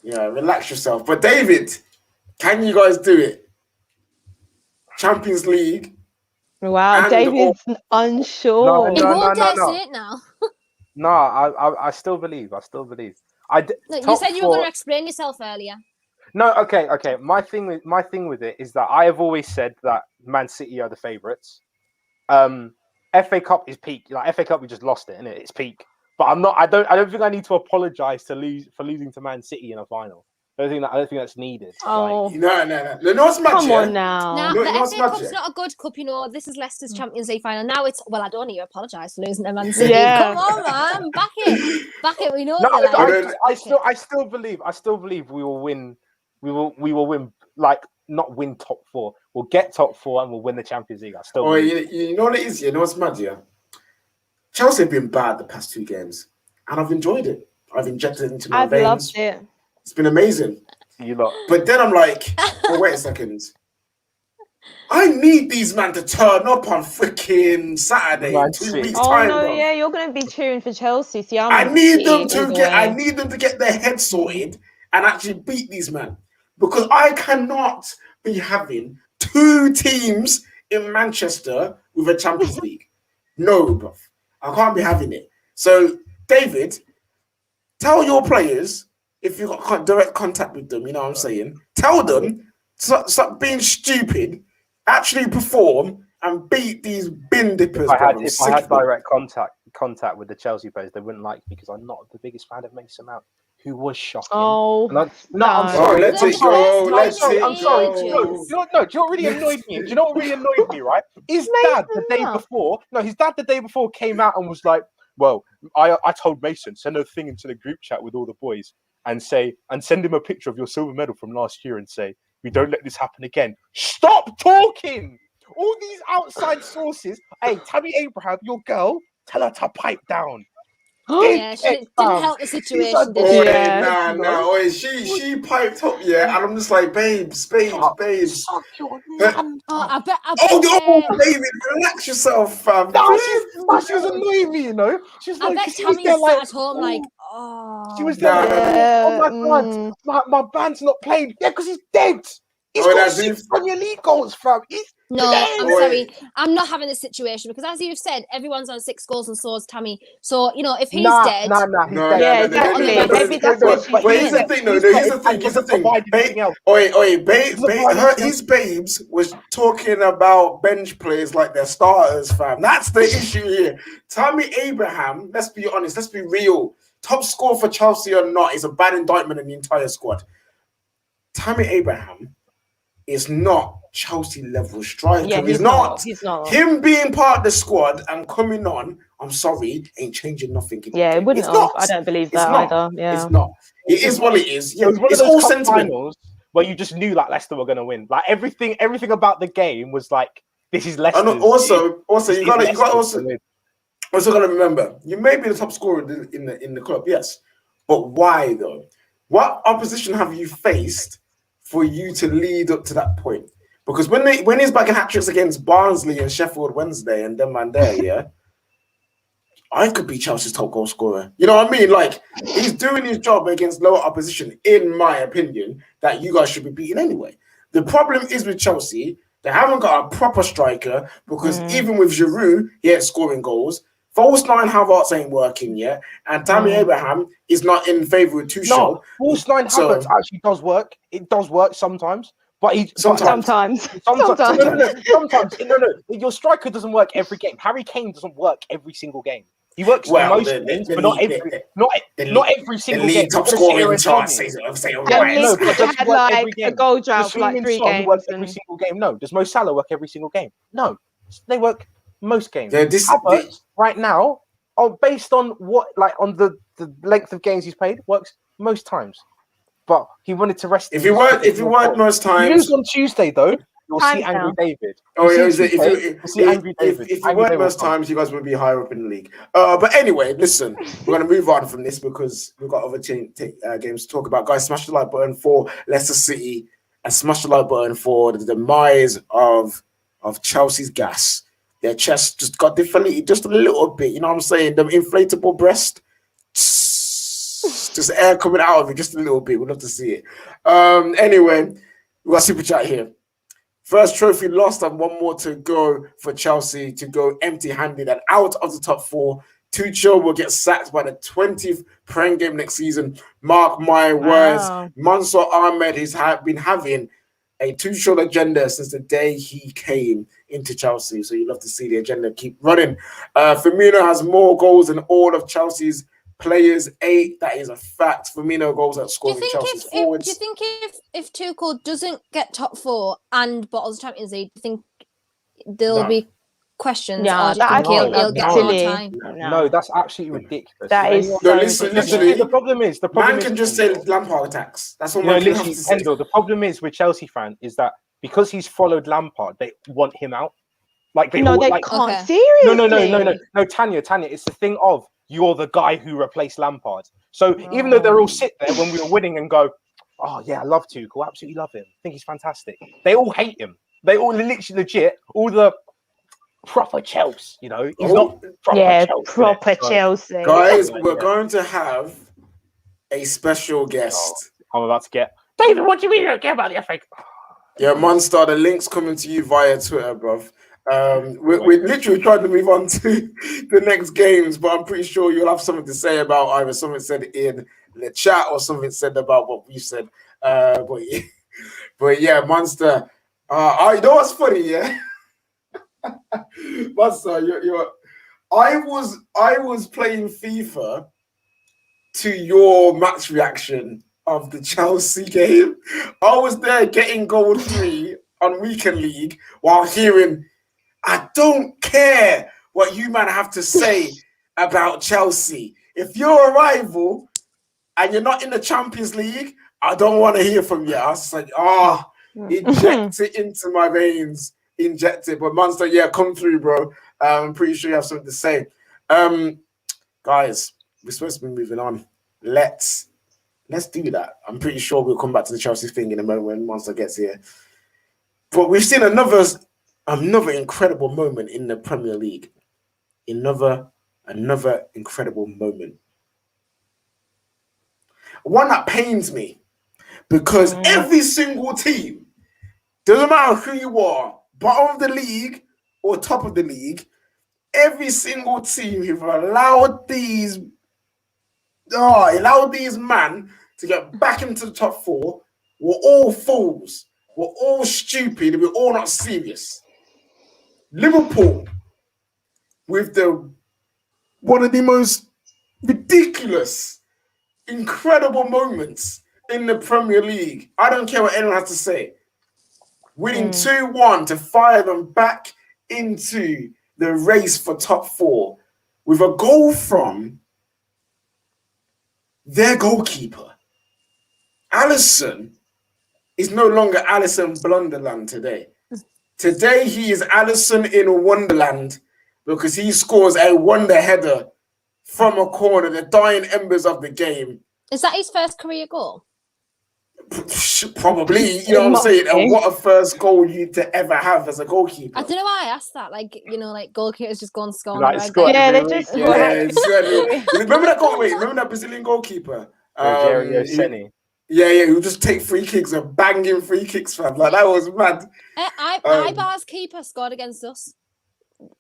Yeah, relax yourself. But David, can you guys do it? Champions League. Wow, David's unsure. He won't dare say it now. No, I still believe. Look, you said you were going to explain yourself earlier. No, okay. My thing with it is that I have always said that Man City are the favourites. FA Cup is peak. Like FA Cup, we just lost it, innit? It's peak. But I'm not. I don't think I need to apologise for losing to Man City in a final. I don't think that's needed. Oh no! No, it's match. Come on now. Now the FA Cup's not a good cup, This is Leicester's Champions League final. Now it's I don't need to apologise for losing to Man City. Yeah. Come on, man, back it. We know. I still believe we will win. We will win. Like not win top 4. We'll get top 4 and we'll win the Champions League. I still. You know what it is. You know what's mad, yeah. Chelsea have been bad the past 2 games, and I've enjoyed it. I've injected it into my veins. I've loved it. It's been amazing. You lot. But then I'm like, wait a second. I need these men to turn up on freaking Saturday in 2 weeks' time. Oh no, bro. yeah, you're going to be cheering for Chelsea. See, I need them to get their heads sorted and actually beat these men because I cannot be having 2 teams in Manchester with a Champions League. No, bro, I can't be having it. So, David, tell your players. If you've got direct contact with them, you know what I'm saying? Tell them, stop being stupid, actually perform and beat these bin dippers. If I had direct contact with the Chelsea players, they wouldn't like me because I'm not the biggest fan of Mason Mount, who was shocking. Oh, I'm sorry. Let it go. I'm sorry. No, do you know what really annoyed me? Do you know what really annoyed me, right? His dad the day before came out and was like, well, I told Mason, send a thing into the group chat with all the boys and send him a picture of your silver medal from last year and say, we don't let this happen again. Stop talking! All these outside sources. Hey, Tammy Abraham, your girl, tell her to pipe down. Yeah, she didn't help the situation, did she? Nah. She piped up, yeah, and I'm just like, babes. I bet. David, relax yourself, fam. She was annoying me, She's I like, bet Tammy sat at home like, she was there. Oh my god, my band's not playing. Yeah, because he's dead. He's got 6 Premier League goals, fam. No, I'm sorry. I'm not having this situation because, as you've said, everyone's on 6 goals and so is Tammy. So, if he's dead... Yeah, exactly. Maybe that's what she's here's the thing, though. Here's the thing. His babes was talking about bench players like they're starters, fam. That's the issue here. Tammy Abraham, let's be honest, let's be real. Top scorer for Chelsea or not is a bad indictment in the entire squad. Tammy Abraham is not Chelsea level striker. Yeah, he's not. Him being part of the squad and coming on, I'm sorry, ain't changing nothing. Yeah, it wouldn't have. I don't believe that either. Yeah. It's not. It is what it is. Yeah, it's all sentiment. Where you just knew like Leicester were going to win. Like everything about the game was like, this is Leicester. Also, you got Also got to remember, you may be the top scorer in the club, yes, but why though? What opposition have you faced for you to lead up to that point? Because when he's back in hat tricks against Barnsley and Sheffield Wednesday and them and there, yeah, I could be Chelsea's top goal scorer. You know what I mean? Like, he's doing his job against lower opposition, in my opinion, that you guys should be beating anyway. The problem is with Chelsea, they haven't got a proper striker because even with Giroud, he ain't scoring goals. False nine Havertz ain't working yet, and Tammy Abraham is not in favour with Tuchel. No, false nine Havertz actually does work. It does work sometimes. But sometimes. Sometimes. No. Your striker doesn't work every game. Harry Kane doesn't work every single game. He works most games, but not every single game. Top scoring chance. Had like a goal drought for like 3 games. Work every single game. No, does Mo Salah work every single game? No, they work most games. Right now, based on what, like on the length of games he's played, works most times. But he wanted to rest. If he worked most times, on Tuesday though, you'll see Angry David. If you work most times, you guys will be higher up in the league. But anyway, listen, we're going to move on from this because we've got other games to talk about. Guys, smash the like button for Leicester City and smash the like button for the demise of Chelsea's gas. Their chest just got deflated just a little bit. You know what I'm saying? The inflatable breast. Just air coming out of it just a little bit. We'd love to see it. Anyway, we got super chat here. First trophy lost and one more to go for Chelsea to go empty-handed and out of the top 4. Tuchel will get sacked by the 20th Prem game next season. Mark my words. Mansour Ahmed has been having a Tuchel agenda since the day he came into Chelsea. So you'd love to see the agenda keep running. Firmino has more goals than all of Chelsea's players, 8. That is a fact. Firmino goals at scoring Chelsea's forwards. Do you think if Tuchel doesn't get top 4 and bottles Champions League, do you think there'll be questions? Yeah, he'll get more time. No, that's absolutely ridiculous. That is literally. The problem is man can just say Lampard attacks. That's all. Literally, the problem is with Chelsea fan is that because he's followed Lampard, they want him out. Like they can't. Seriously. No, Tanya, it's the thing of you're the guy who replaced Lampard. So even though they're all sit there when we were winning and go, oh yeah, I love Tuchel, absolutely love him, I think he's fantastic. They all hate him. They all literally legit, all the proper Chelsea, you know. He's not proper Chelsea. Proper Chelsea. Guys, we're going to have a special guest. I'm about to get David, what do you mean you don't care about the FA? Yeah, Monster, the link's coming to you via Twitter, bruv. We're literally trying to move on to the next games, but I'm pretty sure you'll have something to say about either something said in the chat or something said about what we said. But yeah, Monster. You know what's funny, yeah? Monster, I was playing FIFA to your match reaction of the Chelsea game. I was there getting goal 3 on Weekend League while hearing, I don't care what you man have to say about Chelsea. If you're a rival and you're not in the Champions League, I don't want to hear from you. I was just like, inject it into my veins. Inject it. But Monster, yeah, come through, bro. I'm pretty sure you have something to say. Guys, we're supposed to be moving on. Let's do that. I'm pretty sure we'll come back to the Chelsea thing in a moment when Monster gets here. But we've seen another incredible moment in the Premier League. Another incredible moment. One that pains me because every single team, doesn't matter who you are, bottom of the league or top of the league, every single team who've allowed these men to get back into the top 4 were all fools. We're all stupid. We're all not serious. Liverpool, with one of the most ridiculous, incredible moments in the Premier League. I don't care what anyone has to say. Winning 2-1 to fire them back into the race for top 4 with a goal from their goalkeeper. Alisson is no longer Alisson Blunderland today. Today he is Alisson in Wonderland, because he scores a wonder header from a corner, the dying embers of the game. Is that his first career goal? Probably, you know what I'm saying? And what a first goal you to ever have as a goalkeeper. I don't know why I asked that. Like, you know, like goalkeepers just go and score. Like, on the score red Yeah, every they week, just Remember that goal? Wait, remember that Brazilian goalkeeper? Rogerio Ceni. Yeah, he would just take free kicks and banging free kicks, fam. Like that was mad. Ibar's keeper scored against us.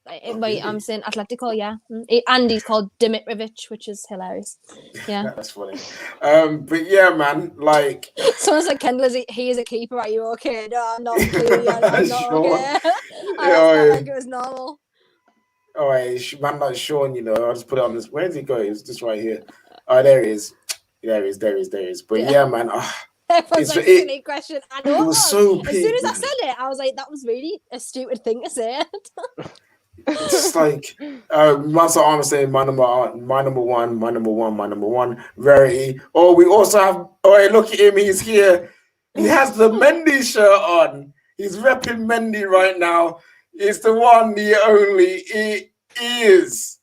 Wait, I'm saying Atletico, yeah. And he's called Dimitrovic, which is hilarious. Yeah. That's funny. But yeah, man, like Someone's like, Kendall, he is a keeper. Are you okay? No, I'm not. Clearly, I'm not Sure. okay. I felt like it was normal. all right, man, like Sean, you know, I'll just put it on this. Where did he go? It was just right here. Oh, there he is. There he is. But yeah, man. Everyone's like, silly question. I know it was so as soon as I said it, I was like, that was really a stupid thing to say. It's just like Master Arm saying my number one, Rarity. Oh, we also have hey, look at him, he's here. He has the Mendy shirt on. He's repping Mendy right now. It's the one, the only. It is.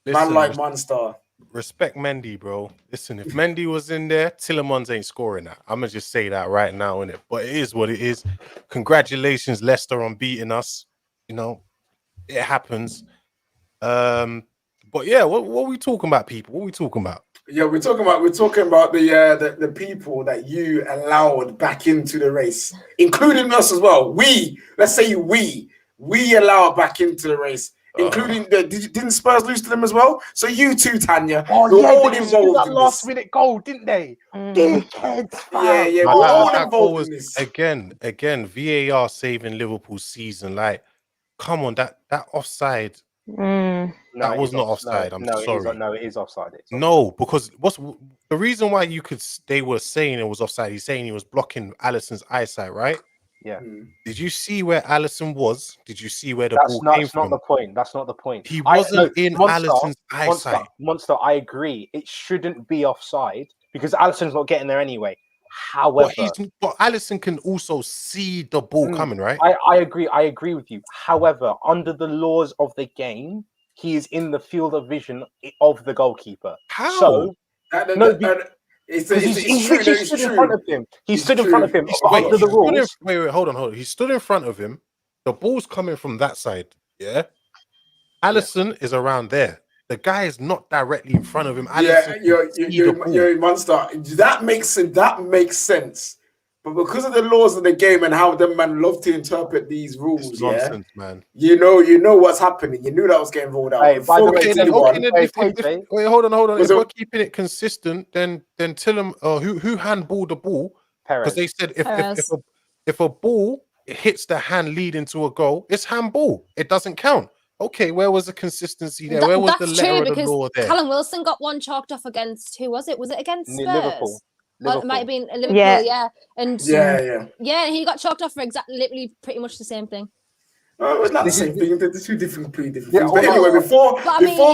Man like Monster. Respect Mendy, bro. Listen, if Mendy was in there, Tillemans ain't scoring that. I'm gonna just say that right now, innit? But it is what it is. Congratulations, Leicester, on beating us. You know, it happens. But yeah, what are we talking about, people? What are we talking about? Yeah, we're talking about the people that you allowed back into the race, including us as well. Let's say we allowed back into the race, including didn't Spurs lose to them as well? So you too, Tanya. Oh yeah, all they involved that in last this. minute goal, didn't they? Dickheads, fam. Yeah, But we're all that goal involved was in this. again, VAR saving Liverpool's season. Like, come on, that offside. Mm. That it was is not offside. I'm sorry. It is offside. No, because what's the reason why they were saying it was offside? He's saying he was blocking Alisson's eyesight, right? Yeah. Did you see where Alisson was? Did you see where the ball came That's from? not the point. That's not the point. He wasn't in Alisson's eyesight. Monster, I agree. It shouldn't be offside because Alisson's not getting there anyway. However, but Alisson can also see the ball coming, right? I agree with you. However, under the laws of the game, he is in the field of vision of the goalkeeper. How? So It's true. In front of him. He stood in front of him. Under the rules. Wait, hold on. He stood in front of him. The ball's coming from that side. Yeah. Alisson is around there. The guy is not directly in front of him. You're Monster. That makes sense. But because of the laws of the game and how them man love to interpret these rules, it's nonsense, man. You know what's happening. You knew that was getting rolled out. Hey, by the way, wait, hold on. If we're keeping it consistent, then tell him who handballed the ball, because they said if a ball hits the hand leading to a goal, it's handball. It doesn't count. Okay, where was the consistency there? Where was the letter of the law there? Callum Wilson got one chalked off against who was it? Was it against Spurs? Liverpool. Well, it might have been Liverpool, yeah. And yeah, he got chalked off for literally pretty much the same thing. Oh, it's not the same thing. They're two different things. But anyway, before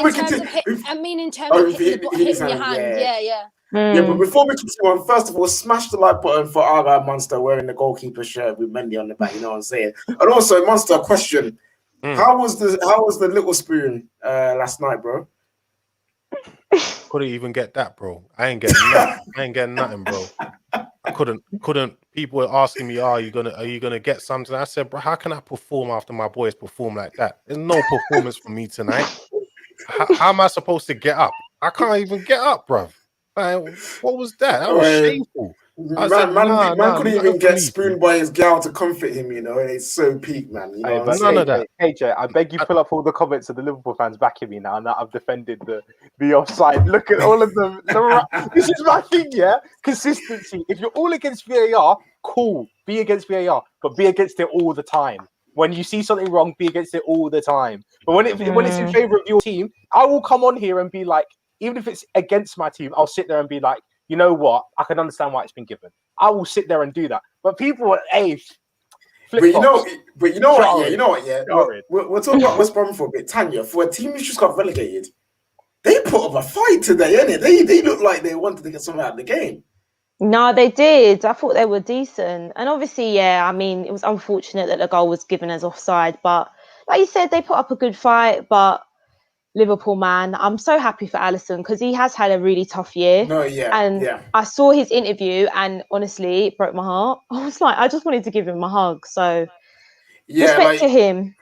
we continue, in terms of hitting your hand, yeah. Yeah, but before we continue on, first of all, smash the like button for our guy Monster wearing the goalkeeper shirt with Mendy on the back. You know what I'm saying? And also, Monster, question: How was the little spoon last night, bro? Couldn't even get that, bro. I ain't getting nothing, bro. I couldn't. People were asking me, are you gonna get something? I said, bro, how can I perform after my boys perform like that? There's no performance for me tonight. How am I supposed to get up? I can't even get up, bro. What was that? That was shameful. Man couldn't even get spooned by his gal to comfort him, you know, and it's so peak, man. You know none of that. AJ, I beg you pull up all the comments of the Liverpool fans backing me now that I've defended the offside. Look at all of them. This is my thing, yeah? Consistency. If you're all against VAR, cool. Be against VAR, but be against it all the time. When you see something wrong, be against it all the time. But when it's in favor of your team, I will come on here and be like, even if it's against my team, I'll sit there and be like, you know what? I can understand why it's been given. I will sit there and do that. But people, but you know what? Yeah, we're talking about West Brom for a bit. Tanya, for a team who just got relegated, they put up a fight today, innit? They look like they wanted to get something out of the game. No, they did. I thought they were decent, and obviously, I mean, it was unfortunate that the goal was given as offside, but like you said, they put up a good fight, but Liverpool, man, I'm so happy for Alisson because he has had a really tough year. No, yeah, And yeah. I saw his interview, and honestly, it broke my heart. I was like, I just wanted to give him a hug. So Yeah, respect to him.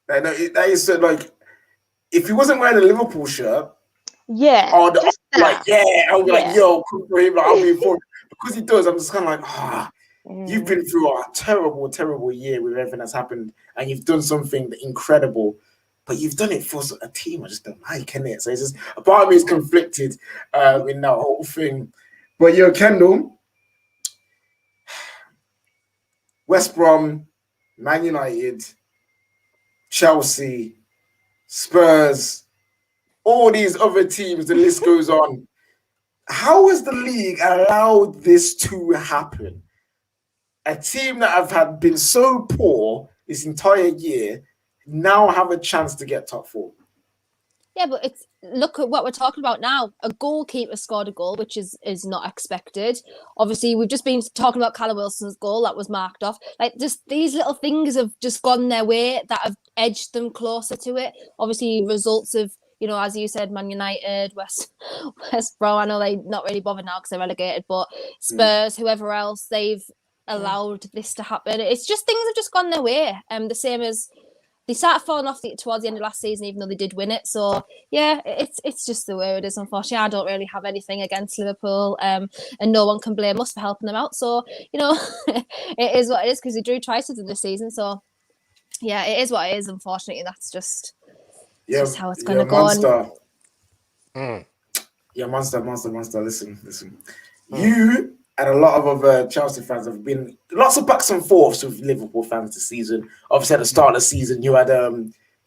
that is like, if he wasn't wearing a Liverpool shirt, Yeah, I would just like, that. I would be like, Yeah. yo, cool for him. Like, I'll be for because he does. I'm just kind of like, you've Mm. been through a terrible, terrible year with everything that's happened, and you've done something incredible, but you've done it for a team I just don't like, innit? So it's just a part of me is conflicted in that whole thing. But yo, Kendall, West Brom, Man United, Chelsea, Spurs, all these other teams, the list goes on. How has the league allowed this to happen? A team that have been so poor this entire year now have a chance to get top 4. Yeah, but it's look at what we're talking about now. A goalkeeper scored a goal, which is not expected. Obviously, we've just been talking about Callum Wilson's goal that was marked off. Like, just these little things have just gone their way that have edged them closer to it. Obviously, results of, you know, as you said, Man United, West Brom. I know they're not really bothered now because they're relegated, but Spurs, whoever else, they've allowed this to happen. It's just things have just gone their way. The same as they started falling off towards the end of last season, even though they did win it. So yeah, it's just the way it is. Unfortunately, I don't really have anything against Liverpool, and no one can blame us for helping them out. So you know, it is what it is because they drew twice in this season. So yeah, it is what it is. Unfortunately, that's just how it's going to go. Monster. Yeah, monster. Listen. You and a lot of other Chelsea fans have been lots of backs and forths with Liverpool fans this season. Obviously, at the start of the season, you had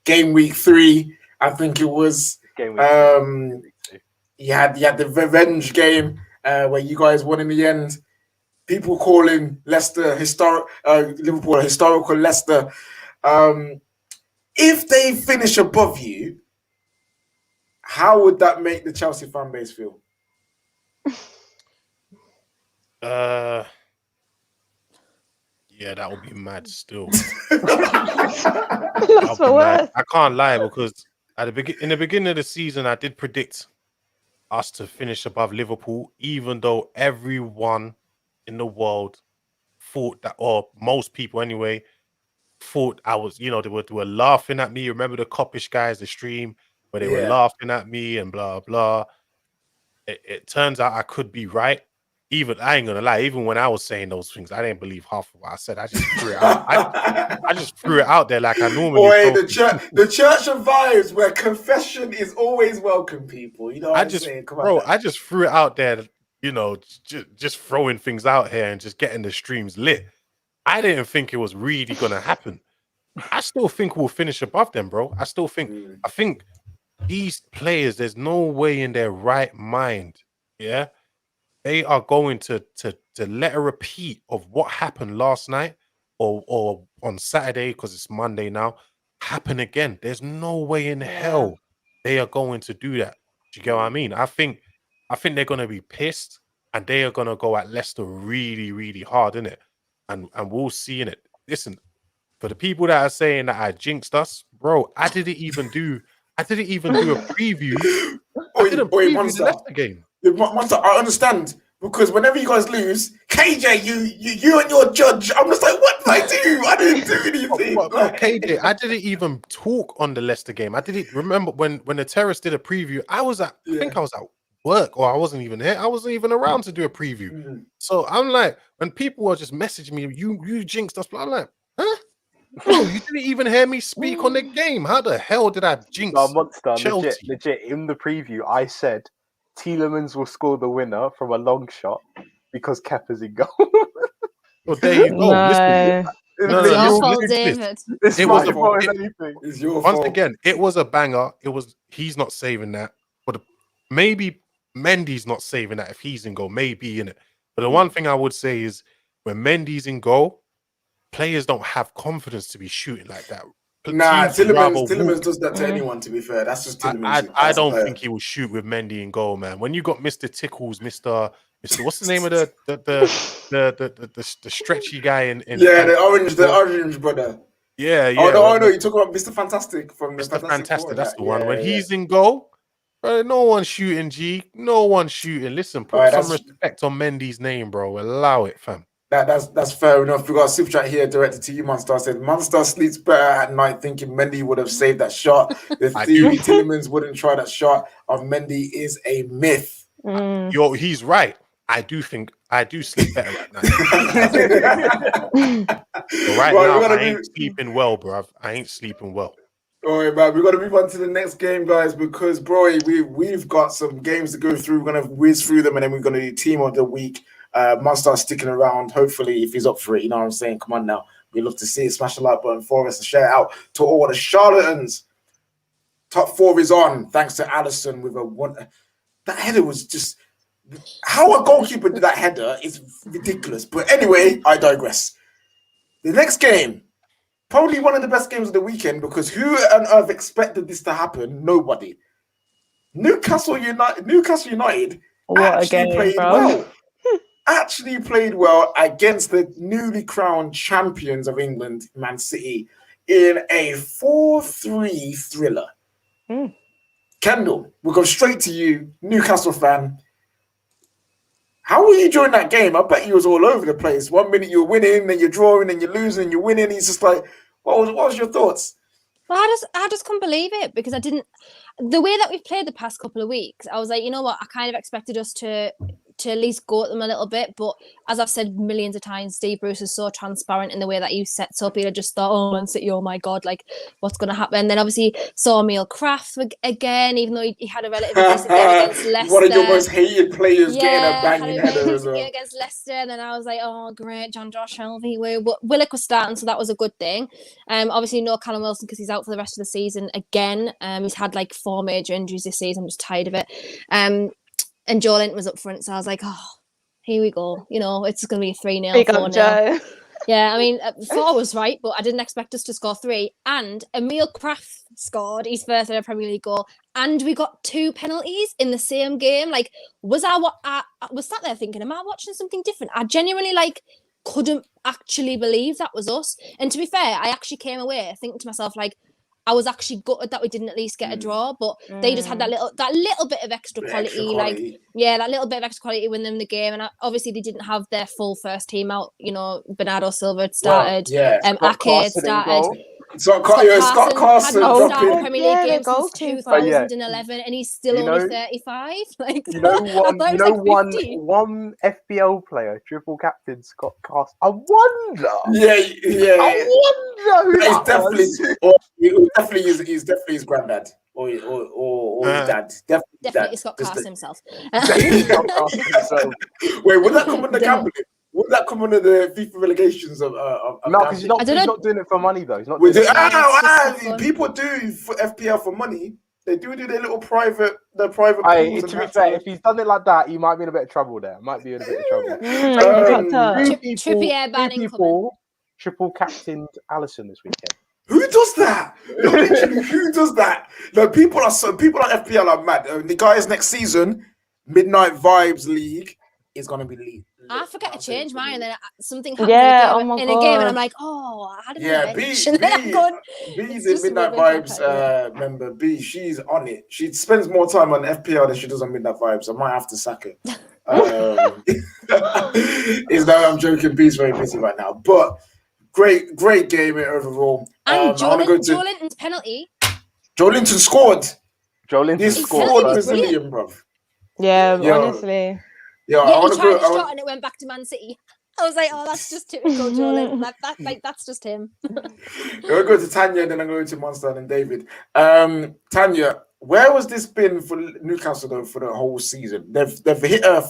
game week 3, I think it was. Game week 3. You had the revenge game where you guys won in the end. People calling Leicester Liverpool a historical Leicester. If they finish above you, how would that make the Chelsea fan base feel? Yeah, that would be mad still. That's for worse. I can't lie because in the beginning of the season, I did predict us to finish above Liverpool, even though everyone in the world thought that, or most people anyway, thought I was, you know, they were laughing at me. Remember the Coppish guys, the stream, where they were laughing at me and blah, blah. It turns out I could be right. Even I ain't gonna lie, even when I was saying those things, I didn't believe half of what I said. I just threw it out. I just threw it out there like I normally do. The church of vibes where confession is always welcome, people. You know what I'm saying? Come on, I just threw it out there, you know, just throwing things out here and just getting the streams lit. I didn't think it was really gonna happen. I still think we'll finish above them, bro. I think these players, there's no way in their right mind, they are going to let a repeat of what happened last night or on Saturday, because it's Monday now, happen again. There's no way in hell they are going to do that. Do you get what I mean? I think they're going to be pissed and they are going to go at Leicester really, really hard, innit? And we'll see in it. Listen, for the people that are saying that I jinxed us, bro, I didn't even do a preview. I didn't preview the Leicester game. Monster, I understand, because whenever you guys lose, KJ, you and your judge, I'm just like, what did I do? I didn't do anything. KJ, I didn't even talk on the Leicester game. I didn't remember when the Terrace did a preview. I think I was at work, or I wasn't even here. I wasn't even around to do a preview. So I'm like, when people are just messaging me, you jinxed us, I'm like, huh? Bro, you didn't even hear me speak on the game. How the hell did I jinx? No, Monster, Chelsea? legit. In the preview, I said Tielemans will score the winner from a long shot because Kepa's in goal. Well, there you go. No. Listen. It's your my fault. fault if anything. It's your Once fault. again, it was a banger. He's not saving that. But maybe Mendy's not saving that if he's in goal. Maybe in it. But the one thing I would say is when Mendy's in goal, players don't have confidence to be shooting like that. Nah, Tielemans does that to anyone, to be fair. That's just Tielemans. I don't think he will shoot with Mendy in goal, man. When you got Mr. Tickles, Mr. What's the name of the stretchy guy in the orange brother. Yeah, yeah. Oh no, you talk about Mr. Fantastic from the Mr. Fantastic Four. Fantastic, that's the one. Yeah, When yeah. he's in goal, bro, no one's shooting, G. No one's shooting. Listen, put Alright, some that's- respect on Mendy's name, bro. Allow it, fam. That's fair enough. We got a super chat here directed to you, Monster. Said Monster sleeps better at night thinking Mendy would have saved that shot. The I theory do. Tillemans wouldn't try that shot of Mendy is a myth. He's right. I do sleep better at night. But right now, I ain't sleeping well, bruv. I ain't sleeping well. All right, man. We've got to move on to the next game, guys, because, bro, we've got some games to go through. We're going to whiz through them, and then we're going to do Team of the Week. Monster sticking around, hopefully, if he's up for it. You know what I'm saying? Come on now. We'd love to see it. Smash the like button for us and share out to all the charlatans. Top 4 is on, thanks to Alisson with a one. That header was just... How a goalkeeper did that header is ridiculous. But anyway, I digress. The next game, probably one of the best games of the weekend, because who on earth expected this to happen? Nobody. Newcastle United What a game, played bro. well. Actually played well against the newly crowned champions of England, Man City, in a 4-3 thriller. Kendall, we'll go straight to you, Newcastle fan. How were you during that game? I bet you was all over the place. 1 minute you're winning, then you're drawing, then you're losing, you're winning. He's just like, what was your thoughts? Well, I just couldn't believe it because I didn't. The way that we've played the past couple of weeks, I was like, you know what? I kind of expected us to at least go at them a little bit. But as I've said millions of times, Steve Bruce is so transparent in the way that he sets up. He'd just thought, oh, Man City, oh my God, like what's going to happen? Then obviously saw Emil Kraft again, even though he had a relatively decent game against Leicester. One of your most hated players getting a had banging header as well. game against Leicester, and then I was like, oh great, John Josh Helvey. Willock was starting, so that was a good thing. Obviously no Callum Wilson because he's out for the rest of the season again. He's had like 4 major injuries this season. I'm just tired of it. And Joe Linton was up front, so I was like, oh, here we go. You know, it's going to be a 3-0, Big up, 4-0. Joe. Yeah, I mean, 4 was right, but I didn't expect us to score 3. And Emil Kraft scored his first ever Premier League goal, and we got 2 penalties in the same game. Like, I was sat there thinking, am I watching something different? I genuinely couldn't actually believe that was us. And to be fair, I actually came away thinking to myself, like, I was actually gutted that we didn't at least get a draw, but they just had that little bit of extra quality. That little bit of extra quality win them the game. And obviously they didn't have their full first team out. You know, Bernardo Silva had started, Ake had started. Scott Carson hadn't started dropping. Premier League games since goalkeeper. 2011, and he's still only 35. Like, one FPL player, triple captain Scott Carson. I wonder. Yeah. I wonder who He's that definitely, was. he's definitely his granddad or his dad. Definitely Scott Carson himself. Wait, would that come under gambling? Would that come under the FIFA relegations of no, because he's not doing it for money though. He's not doing people do for FPL for money. They do their little private. To be fair, if he's done it like that, he might be in a bit of trouble there. Trippier banning coming. Triple captained Alisson this weekend. Who does that? No, literally, who does that? No, people on FPL are mad. The guys next season, Midnight Vibes League is gonna be league. I forget to change mine, and then something happened in a game, and I'm like, oh, I had a B's the Midnight Vibes member. B, she's on it. She spends more time on FPL than she does on Midnight Vibes. I might have to sack her. I'm joking. B's very busy right now, but great game overall. And Joe Linton's penalty. Joe Linton scored. He scored Brazilian, bro. Yeah, honestly. Yeah, he tried a shot and it went back to Man City. I was like, oh, that's just typical Joe Linton. That's just him. I'll go to Tanya, then I'm going to Monster and David. Tanya, where was this been for Newcastle though for the whole season? They've hit a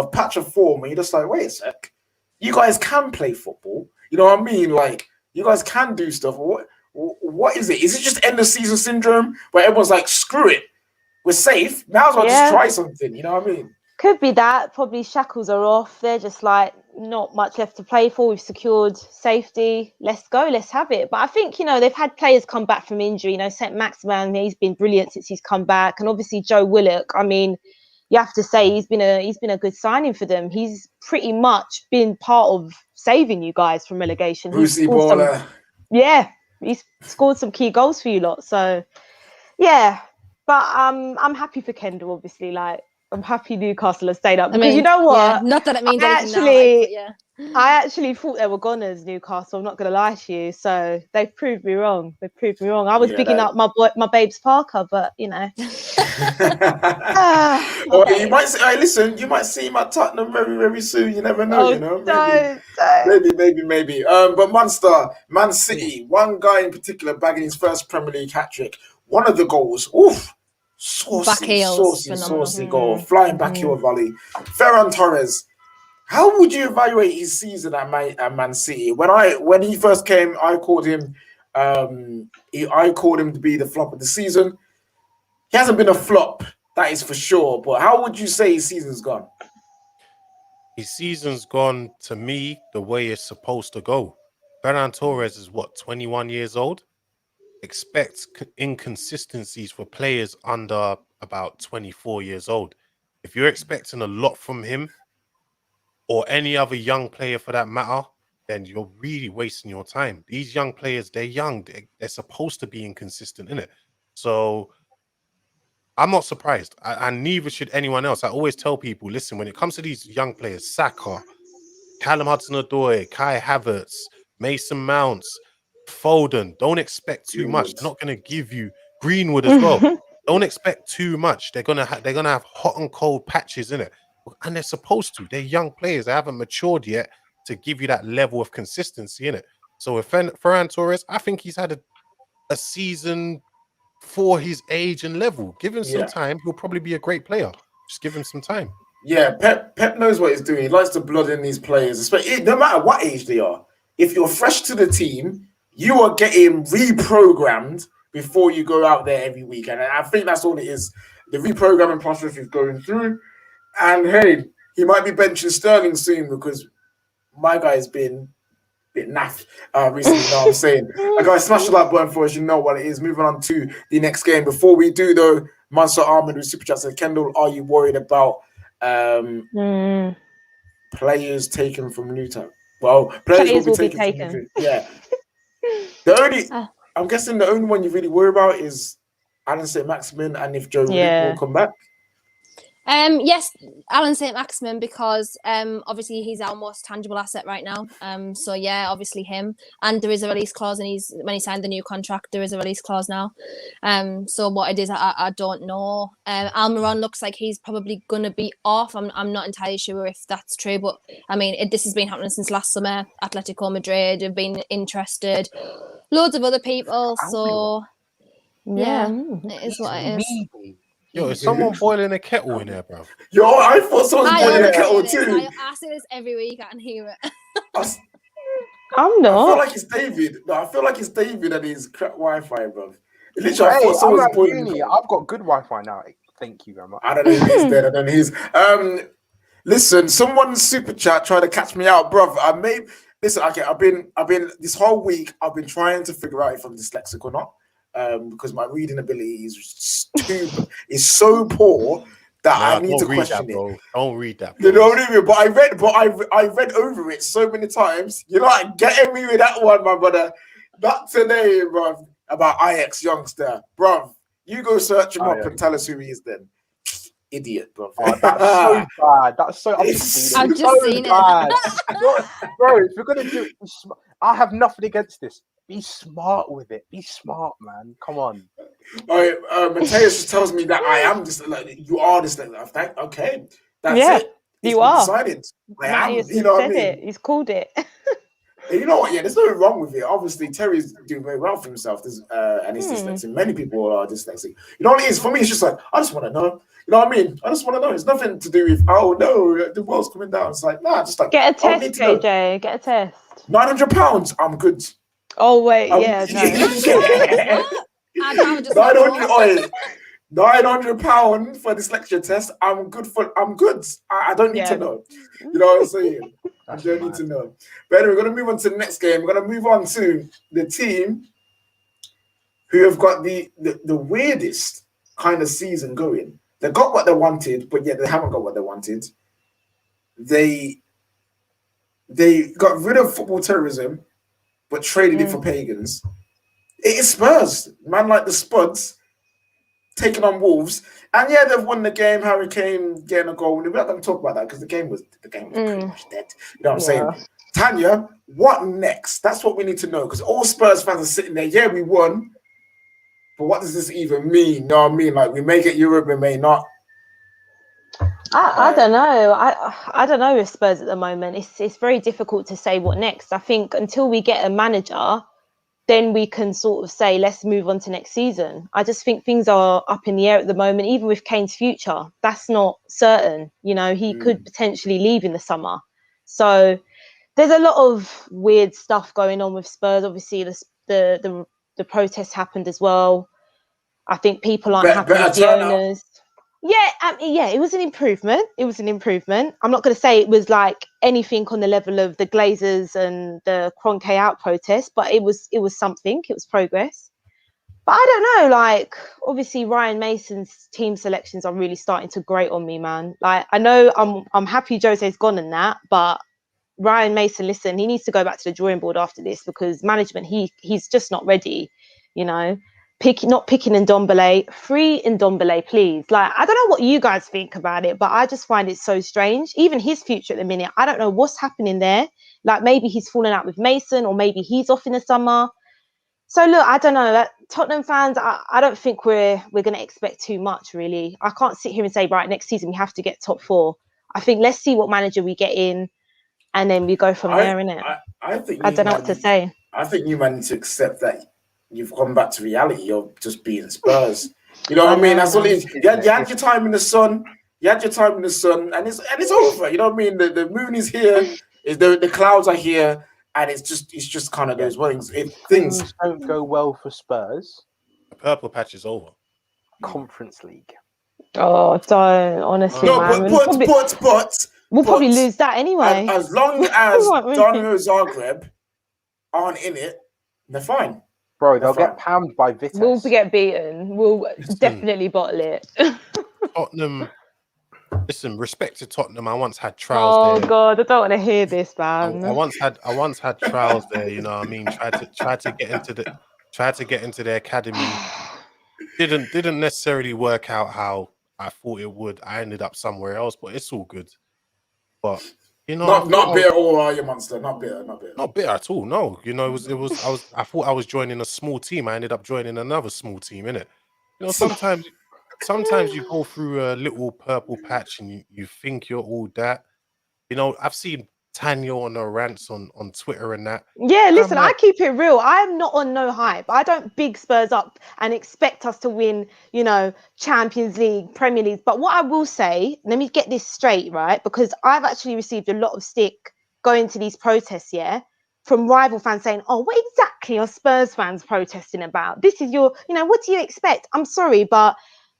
patch of form, and you're just like, wait a sec, you guys can play football. You know what I mean? Like, you guys can do stuff. What is it? Is it just end of season syndrome where everyone's like, screw it, we're safe, now as well just try something? You know what I mean? Could be that. Probably shackles are off. They're just like not much left to play for. We've secured safety. Let's go. Let's have it. But I think, they've had players come back from injury. St. Maximan, he's been brilliant since he's come back. And obviously Joe Willock, I mean, you have to say he's been a good signing for them. He's pretty much been part of saving you guys from relegation. Brucey Baller. Yeah, he's scored some key goals for you lot. So yeah, but I'm happy for Kendall. Obviously, like I'm happy Newcastle have stayed up because you know what? Yeah, not that it means I anything now, like, but yeah. I actually thought they were goners, Newcastle. I'm not going to lie to you. So they've proved me wrong. I was bigging up my babes Parker, but you know. Or you might say, hey, listen, you might see him at Tottenham very, very soon. You never know, you know. Maybe. But Man City, one guy in particular bagging his first Premier League hat trick. One of the goals, saucy goal, flying back heel volley. Ferran Torres. How would you evaluate his season at Man City? When he first came, I called him to be the flop of the season. He hasn't been a flop, that is for sure. But how would you say his season's gone? His season's gone, to me, the way it's supposed to go. Ferran Torres is 21 years old. Expect inconsistencies for players under about 24 years old. If you're expecting a lot from him, or any other young player for that matter, then you're really wasting your time. These young players, they're young. They're supposed to be inconsistent, innit? So I'm not surprised. And neither should anyone else. I always tell people, listen, when it comes to these young players, Saka, Callum Hudson-Odoi, Kai Havertz, Mason Mounts, Foden, don't expect too much. They're not going to give you Greenwood as well. Don't expect too much. They're gonna have hot and cold patches in it. And they're supposed to. They're young players. They haven't matured yet to give you that level of consistency in it. So with Ferran Torres, I think he's had a season for his age and level. Give him some time. He'll probably be a great player. Just give him some time. Yeah, Pep knows what he's doing. He likes to blood in these players, especially no matter what age they are. If you're fresh to the team, you are getting reprogrammed before you go out there every week. And I think that's all it is. The reprogramming process is going through. And hey, he might be benching Sterling soon because my guy's been a bit naff recently. You know what I'm saying? I got to smash the like button for us. You know what it is. Moving on to the next game. Before we do, though, Mansour Ahmed with Super Chat said, Kendall, are you worried about players taken from Newtown? Well, players will be taken. From yeah. I'm guessing the only one you really worry about is Alan St-Maximin and if Joe will come back. Yes, Alan St-Maximin, because obviously he's our most tangible asset right now. So yeah, obviously him. And there is a release clause, and when he signed the new contract, there is a release clause now. So what it is, I don't know. Almiron looks like he's probably gonna be off. I'm not entirely sure if that's true, but I mean this has been happening since last summer. Atletico Madrid have been interested. Loads of other people. So yeah, it is what it is. Yo, is someone boiling a kettle in there, bro? Yo, I thought someone was boiling a kettle too. I say this every week. I can hear it. I'm not. I feel like it's David. No, I feel like it's David and his crap Wi-Fi, bro. Literally, I thought someone was boiling. I've got good Wi-Fi now. Thank you very much. I don't know who is there. I don't know who's. Listen, someone's super chat trying to catch me out, bro. Listen. Okay, I've been this whole week. I've been trying to figure out if I'm dyslexic or not. Because my reading ability is so poor that I need to question it. Don't read that, bro. You know what I mean? But I read over it so many times. You're like getting me with that one, my brother. Not today, bro. About Ajax youngster, bro. You go search him up and tell us who he is then. Idiot, bro. Oh, that's so bad. That's so. I've just seen it. Bro, if you're gonna do it, I have nothing against this. Be smart with it. Be smart, man. Come on. All right, Mateus just tells me that I am dyslexic. You are dyslexic. Okay, that's it. You are. Decided. I am. You know what I mean? He's called it. You know what? Yeah, there's nothing wrong with it. Obviously, Terry's doing very well for himself. And he's dyslexic. Many people are dyslexic. You know what it is? For me, it's just like, I just want to know. You know what I mean? I just want to know. It's nothing to do with, oh, no, the world's coming down. It's like, nah, just like. Get a test, KJ. Get a test. £900. I'm good. Oh, wait. Yeah. £900 for a dyslexia test. I'm good. I don't need to know. You know what I'm saying? I don't need to know. But anyway, we're going to move on to the next game. We're going to move on to the team who have got the weirdest kind of season going. They got what they wanted, but yet they haven't got what they wanted. They got rid of football terrorism but traded it for pagans. It is Spurs, man, like the Spuds taking on Wolves, and yeah, they've won the game. Harry Kane getting a goal. We're not going to talk about that because the game was pretty much dead. You know what I'm saying? Tanya, what next? That's what we need to know, because all Spurs fans are sitting there. Yeah, we won, but what does this even mean? You know what I mean? Like, we may get Europe, we may not. I don't know. I don't know with Spurs at the moment. It's very difficult to say what next. I think until we get a manager, then we can sort of say, let's move on to next season. I just think things are up in the air at the moment, even with Kane's future. That's not certain. You know, he could potentially leave in the summer. So there's a lot of weird stuff going on with Spurs. Obviously, the protests happened as well. I think people aren't happy with the owners. Yeah, it was an improvement. I'm not going to say it was like anything on the level of the Glazers and the Kroenke out protest, but it was something. It was progress. But I don't know, like, obviously Ryan Mason's team selections are really starting to grate on me, man. Like, I know I'm happy Jose's gone and that, but Ryan Mason, listen, he needs to go back to the drawing board after this, because management, he's just not ready, you know. Not picking Ndombele, free Ndombele, please. Like, I don't know what you guys think about it, but I just find it so strange. Even his future at the minute, I don't know what's happening there. Like, maybe he's falling out with Mason, or maybe he's off in the summer. So look, I don't know. Tottenham fans, I don't think we're going to expect too much, really. I can't sit here and say, right, next season we have to get top 4. I think let's see what manager we get in, and then we go from there, innit? I don't know what to say. I think you might need to accept that you've gone back to reality. You're just being Spurs. You know what I mean? That's all it is. You had your time in the sun. And it's over. You know what I mean? The moon is here. The clouds are here, and it's just kind of those things. Things don't go well for Spurs. The purple patch is over. Conference League. Oh, don't, honestly, man. We'll probably lose that anyway. As long as Dynamo Zagreb aren't in it, they're fine. Bro, they'll get pammed by Vitesse. We'll get beaten. We'll definitely bottle it. Tottenham. Listen, respect to Tottenham. I once had trials there. Oh God, I don't want to hear this, man. I once had trials there. You know what I mean? Tried to get into the academy. Didn't necessarily work out how I thought it would. I ended up somewhere else, but it's all good. But you know, not bitter at all, are you, Monster? Not bitter. Not bitter at all. No, you know, I thought I was joining a small team. I ended up joining another small team, innit? You know, sometimes you go through a little purple patch and you think you're all that. You know, I've seen Tanya on her rants on Twitter and that. Yeah, listen, I keep it real. I'm not on no hype. I don't big Spurs up and expect us to win, you know, Champions League, Premier League. But what I will say, let me get this straight, right? Because I've actually received a lot of stick going to these protests, from rival fans saying, oh, what exactly are Spurs fans protesting about? This is your, you know, what do you expect? I'm sorry, but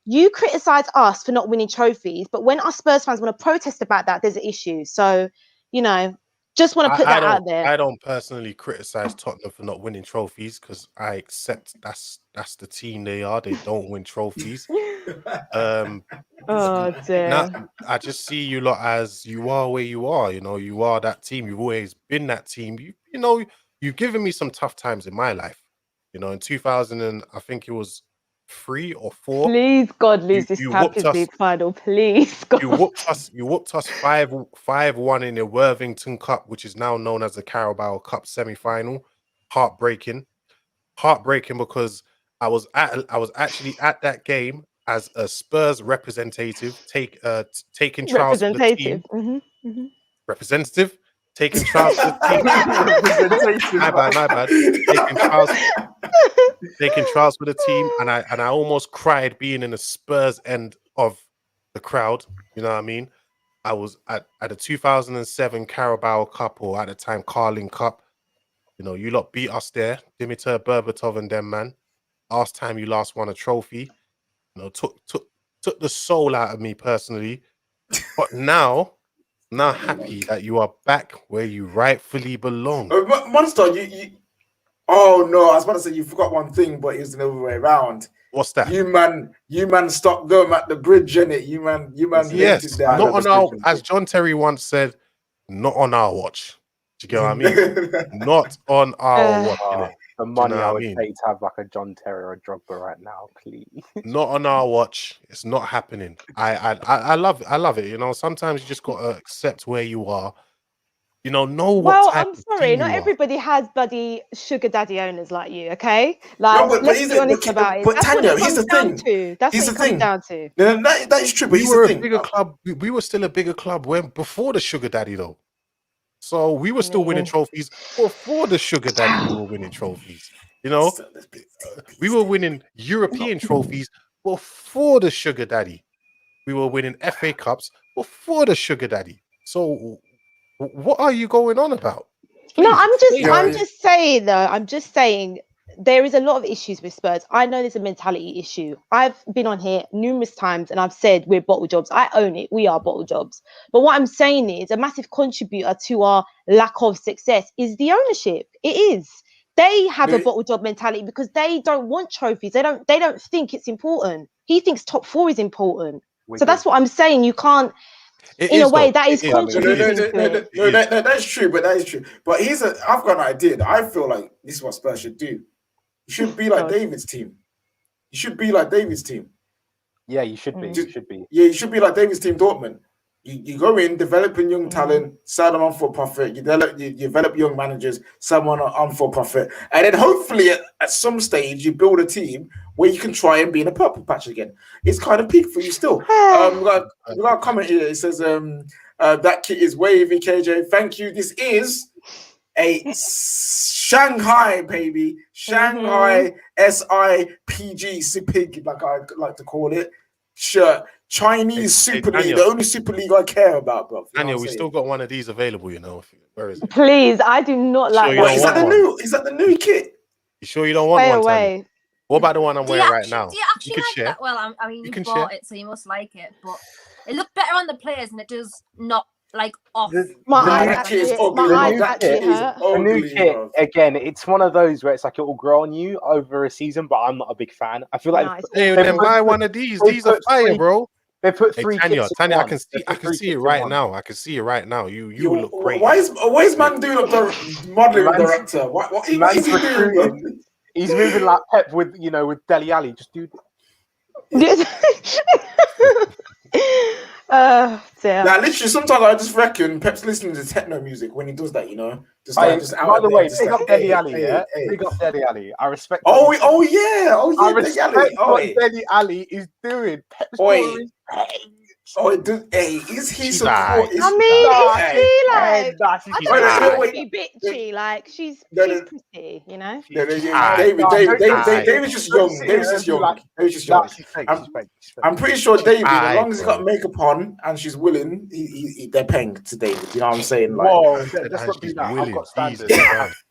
you criticize us for not winning trophies. But when our Spurs fans want to protest about that, there's an issue. So, you know, just want to put that out there. I don't personally criticize Tottenham for not winning trophies, because I accept that's the team they are. They don't win trophies. Oh dear. I just see you lot as you are where you are. You know, you are that team. You've always been that team. You know, you've given me some tough times in my life. You know, in 2000 and I think it was 3 or 4. Please, God, lose this Champions League final. Please, God. You whooped us 5-1 in the Worthington Cup, which is now known as the Carabao Cup semi-final. Heartbreaking because I was actually at that game as a Spurs representative, taking trials for the team. Representative, taking trials for the team. My bad. Taking trials for the team, and I almost cried being in the Spurs end of the crowd. You know what I mean? I was at the 2007 Carabao Cup, or at the time Carling Cup. You know, you lot beat us there. Dimitar Berbatov and them, man. Last time you last won a trophy. You know, took the soul out of me personally. But now happy that you are back where you rightfully belong. Monster, you oh no, I was about to say you forgot one thing, but it was the other way around. What's that? You man stopped them at the bridge, innit? You man yes, not on our, as John Terry once said, not on our watch. Do you get what I mean? Not on our watch, innit? The Do you money know I what I would mean? pay to have like a John Terry or a Drogba right now, please. Not on our watch. It's not happening. I love it. You know, sometimes you just gotta accept where you are. You know what Well, type I'm of sorry, team not you are. everybody has bloody sugar daddy owners like you, okay? No, Like, but let's is be it? honest about it. But That's what Tanya, it here's comes the down thing. to. That's Here's what it the comes thing. down to. No, that is true. But We here's were the a thing. bigger club. We were still a bigger club when before the sugar daddy though. So we were still winning trophies before the sugar daddy. We were winning trophies. You know, we were winning European trophies before the sugar daddy. We were winning FA Cups before the sugar daddy. So what are you going on about? No, Please, I'm just saying though. I'm just saying there is a lot of issues with Spurs. I know there's a mentality issue. I've been on here numerous times and I've said we're bottle jobs. I own it. We are bottle jobs. But what I'm saying is a massive contributor to our lack of success is the ownership. It is. They have a bottle job mentality because they don't want trophies. They don't think it's important. He thinks top four is important. So that's what I'm saying. You can't. In a way, that is contributing to it. No, that's true, but that is true. But I've got an idea that I feel like this is what Spurs should do. You should be like David's team. You should be like David's team. Yeah, you should be. You should be. Yeah, you should be like David's team, Dortmund. You go in, developing young talent, sell them on for profit. You develop young managers, someone on for profit, and then hopefully at some stage you build a team where you can try and be in a purple patch again. It's kind of peak for you still. We got a comment here. It says that kit is wavy, KJ. Thank you. This is a Shanghai baby, Shanghai SIPG, SIPG, like I like to call it. Shirt. Chinese Super League, the only Super League I care about, bro. Daniel, we still got one of these available, you know. Where is it? Please, I do not like that. Is that the new kit? You sure you don't want Stay one? Away. Tanya? What about the one I'm wearing right now? Do you actually like share. that? Well, I mean, you bought share. it, so you must like it. But it looked better on the players, and it does not like off. My eyes actually hurt. The new kit again. It's one of those where it's like it will grow on you over a season, but I'm not a big fan. I feel like then buy one of these. These are fire, bro. They put three. Tanya, I can see it right now. I can see it right now. You look great. Why is man doing a modeling director? What is he doing? He's moving like Pep with Dele Alli. Just do. Damn. Now, literally, sometimes I just reckon Pep's listening to techno music when he does that. By the way, big up Dele Alli. Yeah, big up Dele Alli. I respect. Oh yeah. I respect what Dele Alli is doing. Pep's daughter is paying. Is he support? I mean, is she like? I don't be bitchy. Like she's pretty, you know. David's just young. David's just young. I'm pretty sure David, as long as he's got makeup on and she's willing, they're paying to David. You know what I'm saying? Like, whoa, let's not do that. I've got standards.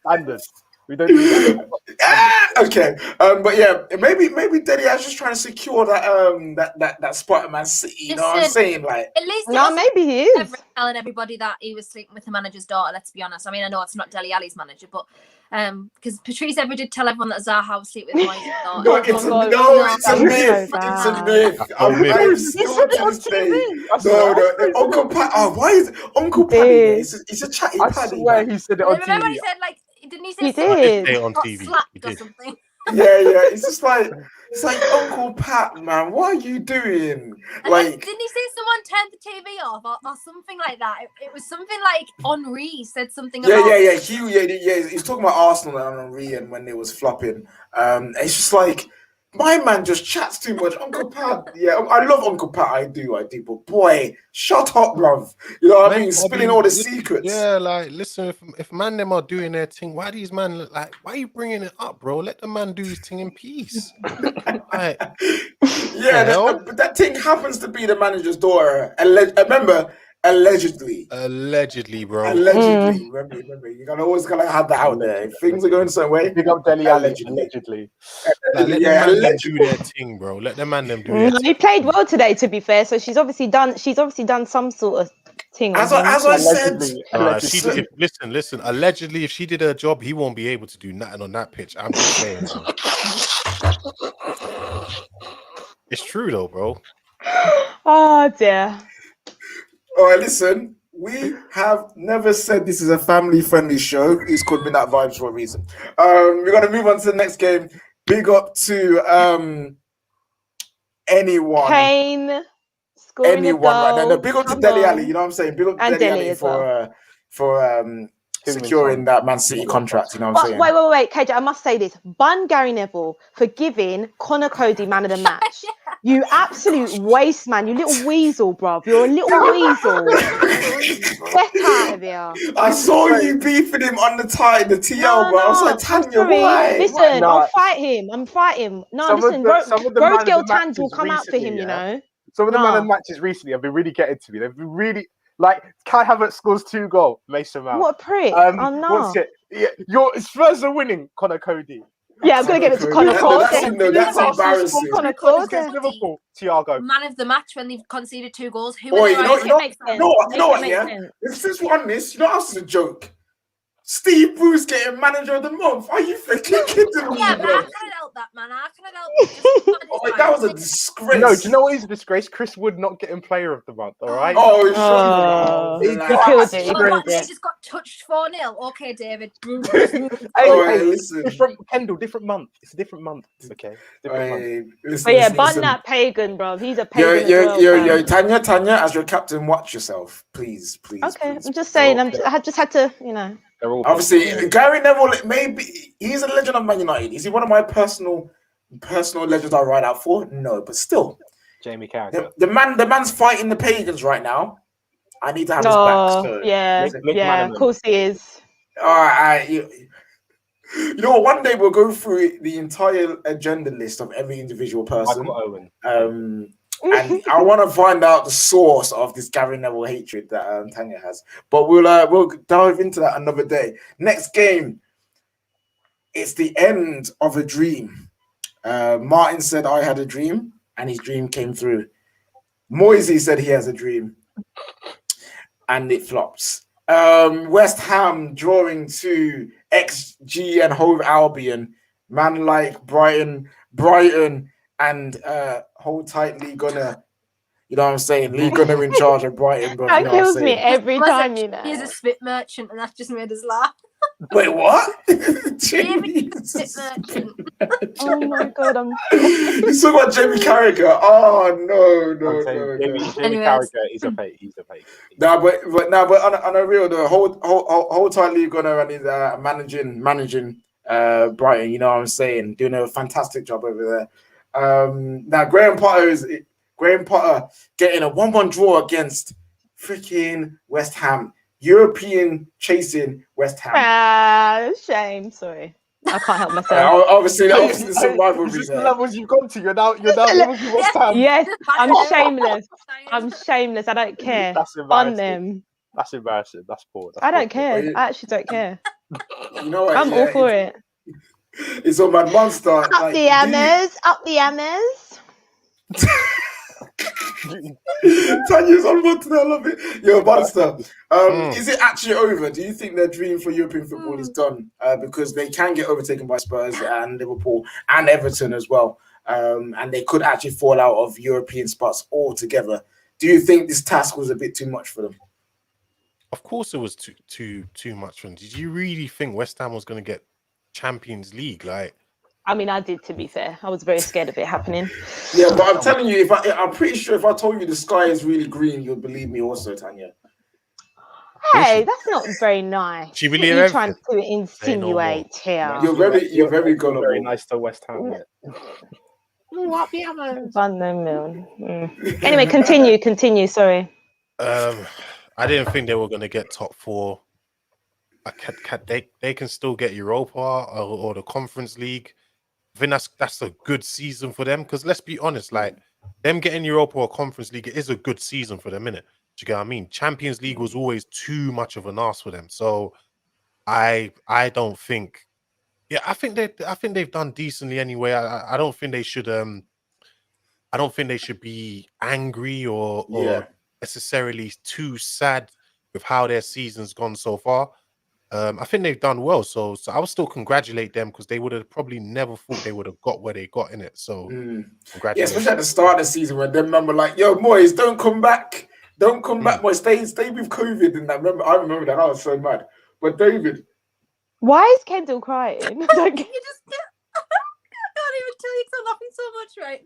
Standards. We don't do that. Okay, but yeah, maybe Dele is just trying to secure that spot at Man City. You know what I'm saying? Like, at least maybe he is telling everybody that he was sleeping with the manager's daughter. Let's be honest. I mean, I know it's not Dele Alli's manager, but because Patrice ever did tell everyone that Zaha was sleeping with Moyes' daughter. It's a myth. It's a myth. No, Uncle Pat. Oh, why is Uncle Paddy? It's a chatty Paddy. I swear he said it on TV. Remember he said like. Didn't he say he did on TV? Or something? Yeah. It's just like Uncle Pat, man. What are you doing? And like, didn't he say someone turned the TV off or something like that? It was something like Henri said something. Yeah. He's talking about Arsenal and Henri and when they was flopping. It's just like. My man just chats too much. Uncle Pat, yeah, I love Uncle Pat. I do. But boy, shut up, bruv. You know what I mean? Spilling all the secrets. Yeah, like, listen, if man them are doing their thing, why these man look like? Why are you bringing it up, bro? Let the man do his thing in peace. Like, but that thing happens to be the manager's daughter. Remember. Allegedly, bro. Allegedly, remember, you always gotta have that out there. If things are going some way, big up Dele Alli. Allegedly. Let the man them do their thing, bro. Let the man them do their thing. He played well today, to be fair. So she's obviously done some sort of thing. As I said, listen. Allegedly, if she did her job, he won't be able to do nothing on that pitch. I'm just saying. It's true though, bro. Oh dear. All right, listen. We have never said this is a family-friendly show. It's called Midnight Vibes for a reason. We're gonna move on to the next game. Big up to anyone. Kane scoring a goal. No, big up to Come Dele on. Alli. You know what I'm saying? Big up to And Dele Dele Alli as for securing that Man City contract. You know what I'm saying? Wait, KJ, I must say this. Bun Gary Neville for giving Connor Cody man of the match. You absolute waste, man. You little weasel, bruv. You're a little weasel. Get out of here. I saw you beefing him on the TL, bro. I was like, Tanya, sorry. why? Listen, Nah. I'll fight him. I'm fighting. No, Some of listen, the man Road of Girl the Tans will matches come out for him, recently, you know. Some of the man of Nah. matches recently have been really getting to me. They've been really like Kai Havertz scores 2 goals, Mason Mount. What a prick. I'm not. What's it? Yeah, your Spurs are winning, Connor Cody. Yeah, I'm going to give it to Connor Cody. That's embarrassing. Connor Cody. Against Liverpool, Thiago. Man of the match when they've conceded 2 goals. Who Oi, are you they? know- Right? you know- Makes sense. You know what, Makes yeah? sense. If since we won this, you know how this is a joke. Steve Bruce getting manager of the month. Are you freaking kidding me, Yeah, but bro? I couldn't help that, man. I couldn't help it. Oh, that was a disgrace. No, do you know what is a disgrace? Chris Wood not getting player of the month, all right? Oh, shut Oh, your he mouth. killed it. He What, killed they it. just got touched 4-0. Okay, David. Hey, listen. Different month. It's a different month. Okay. Different month. Hey, listen, But yeah, listen, bun listen. that pagan, bro. He's a Yo, pagan as well, yo, fam. Tanya, as your captain, watch yourself, please. Okay, please. I'm just saying. I just had to, you know. They're all Obviously, Gary Neville, maybe he's a legend of Man United. Is he one of my personal legends I ride out for? No, but still, Jamie Carragher. the man's fighting the pagans right now. I need to have his back. Oh, So. yeah, Look, yeah. Manaman. Of course he is. All right, you know what? One day we'll go through the entire agenda list of every individual person. Michael Owen. And I want to find out the source of this Gary Neville hatred that Tanya has. But we'll dive into that another day. Next game, it's the end of a dream. Martin said I had a dream, and his dream came through. Moisey said he has a dream, and it flops. West Ham drawing to XG and Hove Albion. Man like Brighton, and hold tight Lee Gunner. You know what I'm saying? Lee Gunner in charge of Brighton, bro. That You know what I'm kills me saying? every time, you know. He's a spit merchant, and that's just made us laugh. Wait, what? Jamie is a spit merchant. Oh my god, I'm. You talking about Jamie Carragher? Oh no. Jamie Anyways. Carragher is a fake. He's a fake. Nah, but on a real, the whole tight Lee Gunner and his managing Brighton. You know what I'm saying? Doing a fantastic job over there. Now Graham Potter getting a 1-1 draw against freaking West Ham. European chasing West Ham. Shame. Sorry, I can't help myself. Obviously, there's some rivalry This is the there. levels you've gone to. You're now looking West Ham. Yes, I'm shameless. I'm shameless. I don't care. That's On embarrassing. them. That's embarrassing. That's poor. I don't care. I actually don't care. You know what? I'm all for it. It's all Mad Monster. Up like, the hammers. Up the hammers. Tanya's on one today. I love it. Yo, Monster. Is it actually over? Do you think their dream for European football is done? Because they can get overtaken by Spurs and Liverpool and Everton as well. And they could actually fall out of European spots altogether. Do you think this task was a bit too much for them? Of course, it was too much for them. Did you really think West Ham was going to get Champions League? Like, I mean, I did, to be fair. I was very scared of it happening. Yeah, but I'm telling you, I'm pretty sure if I told you the sky is really green, you'd believe me also, Tanya. Hey, that's not very nice. She What believe are you trying everything? to insinuate here? You're very gullible. Very nice to West Ham. Van den Mill. Anyway, continue. Sorry. I didn't think they were going to get top 4. They can still get Europa or the Conference League. I think that's a good season for them, because let's be honest, like them getting Europa or Conference League, it is a good season for them, innit? Do you get what I mean? Champions League was always too much of an ask for them. So I don't think, I think they've done decently anyway. I don't think they should be angry or necessarily too sad with how their season's gone so far. I think they've done well, so I would still congratulate them, because they would have probably never thought they would have got where they got in it. So Yeah, congratulations. especially at the start of the season when them men were like, "Yo, boys, don't come back." Don't come back, boy. Stay with COVID and that. I remember that. I was so mad. But David, Why is Kendall crying? You just I can't even tell you because I'm laughing so much, right?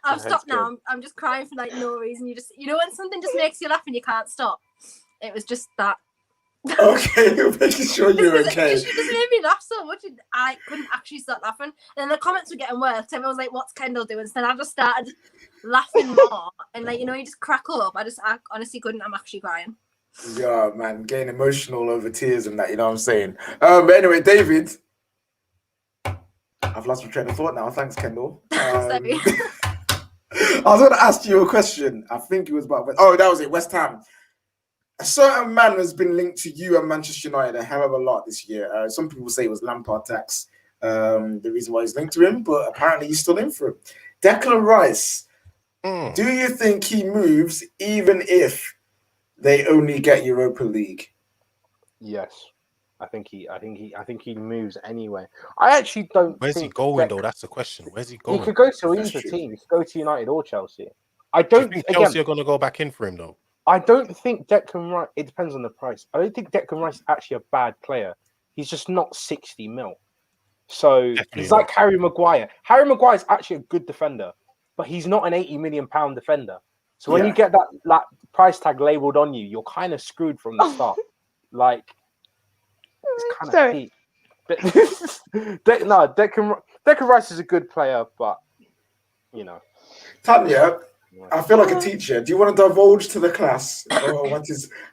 I've stopped now. I'm just crying for like no reason. You know when something just makes you laugh and you can't stop. It was just that. okay, making sure you're okay. She just made me laugh so much, and I couldn't actually stop laughing. And then the comments were getting worse. Everyone was like, "What's Kendall doing?" So then I just started laughing more, and like you just crack up. I honestly couldn't. I'm actually crying. Yeah, man, getting emotional over tears and that. You know what I'm saying? But anyway, David, I've lost my train of thought now. Thanks, Kendall. Sorry. I was going to ask you a question. I think it was about. Oh, that was it. West Ham. A certain man has been linked to you and Manchester United a hell of a lot this year. Some people say it was Lampard tax, the reason why he's linked to him, but apparently he's still in for him. Declan Rice, do you think he moves even if they only get Europa League? Yes, I think he moves anyway. I actually don't. Where's he going though? That's the question. Where's he going? He could go to either team. He could go to United or Chelsea. I Do you don't think again, Chelsea are going to go back in for him though? I don't think Declan Rice. It depends on the price. I don't think Declan Rice is actually a bad player. He's just not 60 mil. So Definitely he's not. like Harry Maguire. Harry Maguire is actually a good defender, but he's not an 80 million pound defender. So when you get that price tag labelled on you, you're kind of screwed from the start. Like it's kind of deep. Declan Rice is a good player, but Tanya, I feel like a teacher. Do you want to divulge to the class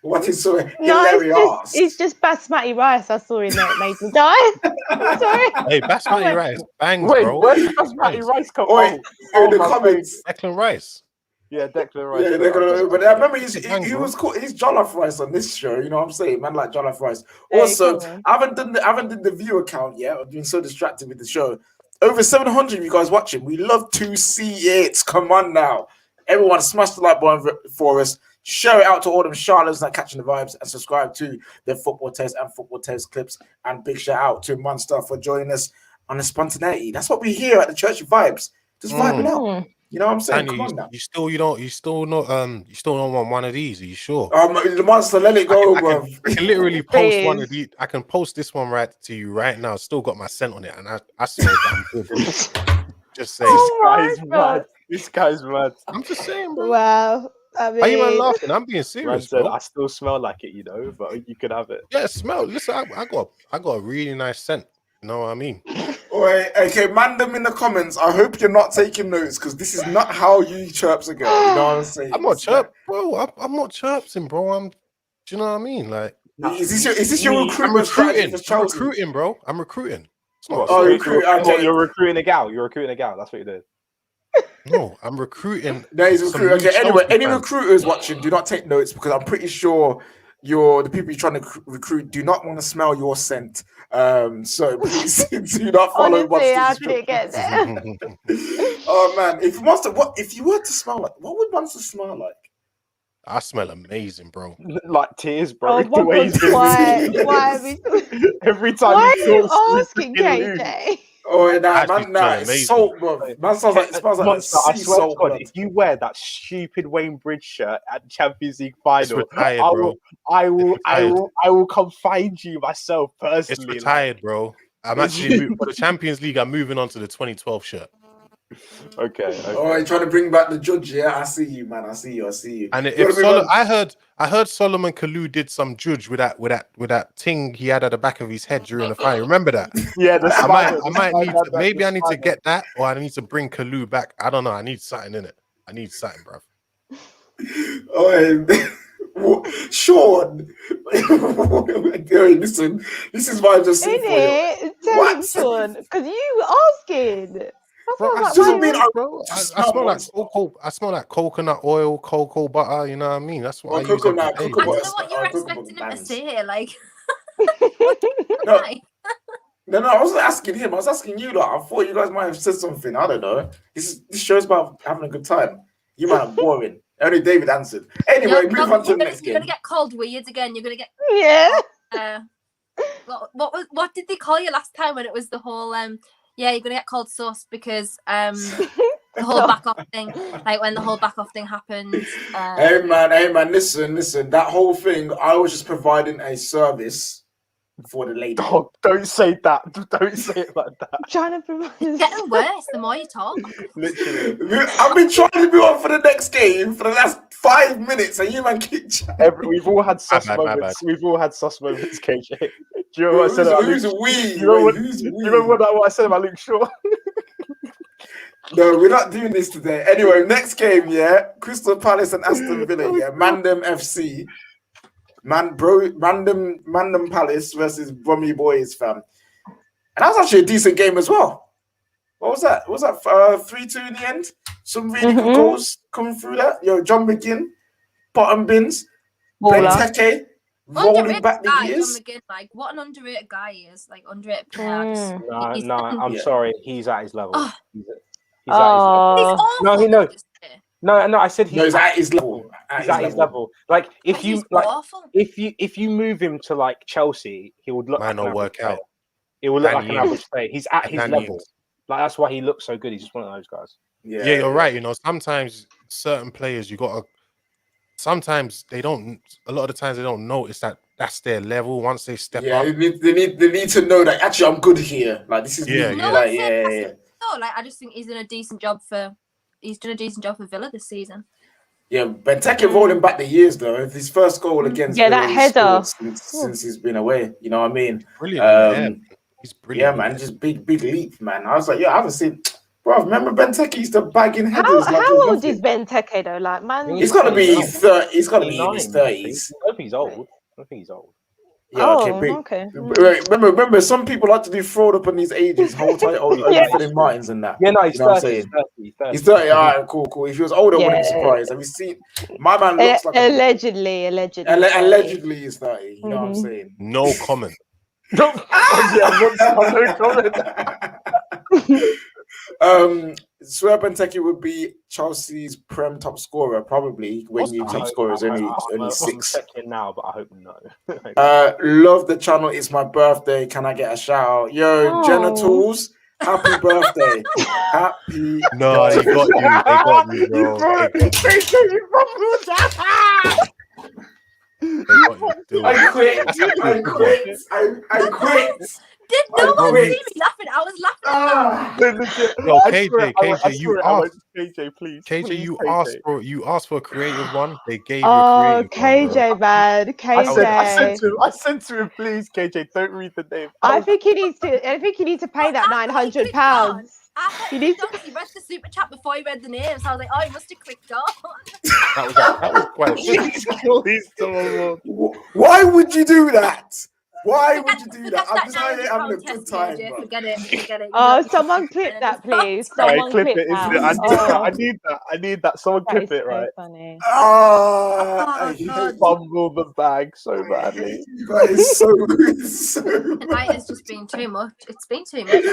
what is so hilarious? It's just Basmati rice I saw in there. It made me die. I'm sorry. Hey, Basmati Rice, bangs, Wait, bro. where did Basmati Rice come Wait, from? in the comments. Declan Rice. Yeah, Declan Rice. Yeah, but I remember he was called. He's Jollof Rice on this show. You know what I'm saying? Man, like Jollof Rice. Also, I haven't done the view account yet. I've been so distracted with the show. Over 700 of you guys watching. We love to see it. Come on now. Everyone, smash the like button for us. Share it out to all them charlatans that catching the vibes, and subscribe to the Football Tales and Football Tales clips. And big shout out to Monster for joining us on the spontaneity. That's what we hear at the Church of Vibes. Just vibing out. You know what I'm saying? Come on now. You still don't want one of these? Are you sure? The Monster, let it go, bro. I can literally post one of these. I can post this one right to you right now. It's still got my scent on it, and I smell damn good. Just saying. This guy's mad. I'm just saying, bro. Wow. I mean, Are you man laughing? I'm being serious, said, bro. I still smell like it, but you could have it. Yeah, smell. Listen, I got a really nice scent. You know what I mean? Wait, okay, man them in the comments. I hope you're not taking notes because this is not how you chirps are going. You know what I'm saying? I'm not chirp, bro. I'm not chirping, bro. Do you know what I mean? Like, is this your recruitment strategy for Chelsea? I'm recruiting, bro. I'm recruiting. You're recruiting a gal. You're recruiting a gal. That's what you did. No, I'm recruiting. No, he's recruiting. Okay, anyway, any recruiters watching, do not take notes because I'm pretty sure the people you're trying to recruit do not want to smell your scent. So please do not follow. Honestly, how did it get there? Oh man, if you were to smell like, what would Monster smell like? I smell amazing, bro. Like tears, bro. Oh, why every time are you asking, KJ? Oh, man, salt, bro. Man smells like sea salt. God, if you wear that stupid Wayne Bridge shirt at the Champions League final, retired, I will come find you myself personally. It's retired, bro. I'm actually for the Champions League. I'm moving on to the 2012 shirt. Okay. Oh, you're trying to bring back the judge, yeah? I see you, man. I see you. And I heard Solomon Kalou did some judge with that thing he had at the back of his head during the final. Remember that? Yeah, I need to get that, or I need to bring Kalou back. I don't know. I need something in it. I need something, bro. Oh, Sean. Listen, this is why I just said for you. Tell him, Sean, because you were asking. Bro, I smell like coconut oil, cocoa butter. You know what I mean? That's what I use. Coconut, I don't know what you're expecting him to say. Like, no, I wasn't asking him. I was asking you. Like, I thought you guys might have said something. I don't know. This show's about having a good time. You might have boring. Only David answered. Anyway, move on to the next game. You're gonna get called weird again. You're gonna get What did they call you last time when it was the whole? Yeah, you're gonna get called sus because The whole back off thing, like when the whole back off thing happened. Hey man, listen. That whole thing, I was just providing a service for the lady. Oh, don't say that. Don't say it like that. Trying to promote. It's getting worse the more you talk. Literally. I've been trying to be on for the next game for the last 5 minutes, and you man keep chatting. We've all had sus My bad. moments. We've all had sus moments, KJ. Do you remember what I said about Who's Luke? we? Do you remember, Who's do we? you remember what I said about Luke Shaw? No, we're not doing this today. Anyway, next game, yeah. Crystal Palace and Aston Villa, yeah. Mandem FC. Mandem Palace versus Brommy Boys, fam. And that was actually a decent game as well. What was that? Was that 3-2 in the end? Some really good goals coming through that. Yo, John McGinn, bottom bins, Benteke, rolling Underrated back the guy, years. John McGinn, like what an underrated guy he is. Like underrated player. No, I'm sorry. He's at his level. Oh. He's at his level. He's awful. No. No, I said No, he's at his level. He's at his level. Like if you He's like, awful. if you move him to like Chelsea, he would look. Might like not an work average out. player. It will look like an Danny average player. He's at his Danny level. Like that's why he looks so good. He's just one of those guys. Yeah, you're right. You know, sometimes certain players sometimes they don't. A lot of the times they don't notice that that's their level. Once they step up, they need to know that actually I'm good here. Like this is me. Yeah, No, Like, no, like I just think he's done a decent job for Villa this season. Yeah, Benteke rolling back the years though. His first goal against Yeah, Villa that he's header. scored since he's been away. You know what I mean? brilliant. He's brilliant. Yeah, man, just big leap, man. I was like, yeah, I haven't seen. Bro, remember Benteke used to bag in headers. How old is Benteke though? Like, man, He's got to be 30. He's got to be in his 30s. I don't think he's old. I think he's old. Yeah, okay. Remember, some people like to do fraud up on these ages. Hold tight, Philip Martins and that. Yeah, no, he's You know what 30. I'm saying? He's 30. All right, cool. If he was older, I wouldn't be surprised. Have you seen? My man looks like allegedly. Allegedly, he's 30. You know what I'm saying? No comment. No comment. Swear Benteke would be Chelsea's Prem top scorer, probably when you top scorer is only 6. I'm checking now, but I hope no. Love the channel. It's my birthday. Can I get a shout out? Yo, Genitals, happy birthday. Happy. No, they got you, bro. I quit. Did no one see me laughing? I was laughing. Yo, KJ, you asked. KJ, please. KJ, you asked for a creative one. They gave you Oh, a creative KJ, one, man, KJ. I said to him, please, KJ, don't read the name. I think he needs to pay that £900. You need to read the super chat before you read the names. So I was like, oh, he must have clicked on. That was quite. Why would you do that? Why would you do that? I'm just having a good time. Forget it. Oh, someone clip that, please. Someone clip it. that. I need that. Someone clip it, right? Funny. I fumble the bag so badly. That is so Tonight has just been too much. It's been too much. You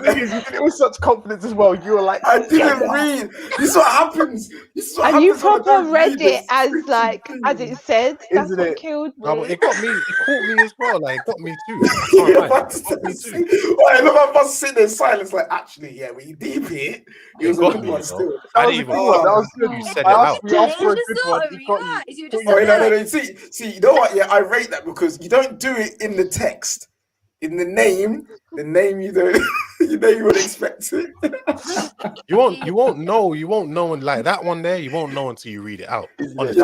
did it with such confidence as well. You were like, I didn't read. This is what happens. And you proper read it as it said. That's what killed me. No, but it caught me as well. Like, it got me too. I look, I must sit there in silence. Like, actually, yeah, when you deep here, it was a good one still. I didn't even. That was good. You said it out. No. See, you know what? Yeah, I rate that because you don't do it in the text. In the name you don't. You know you would expect it. You won't know, and like that one there, you won't know until you read it out. Honestly.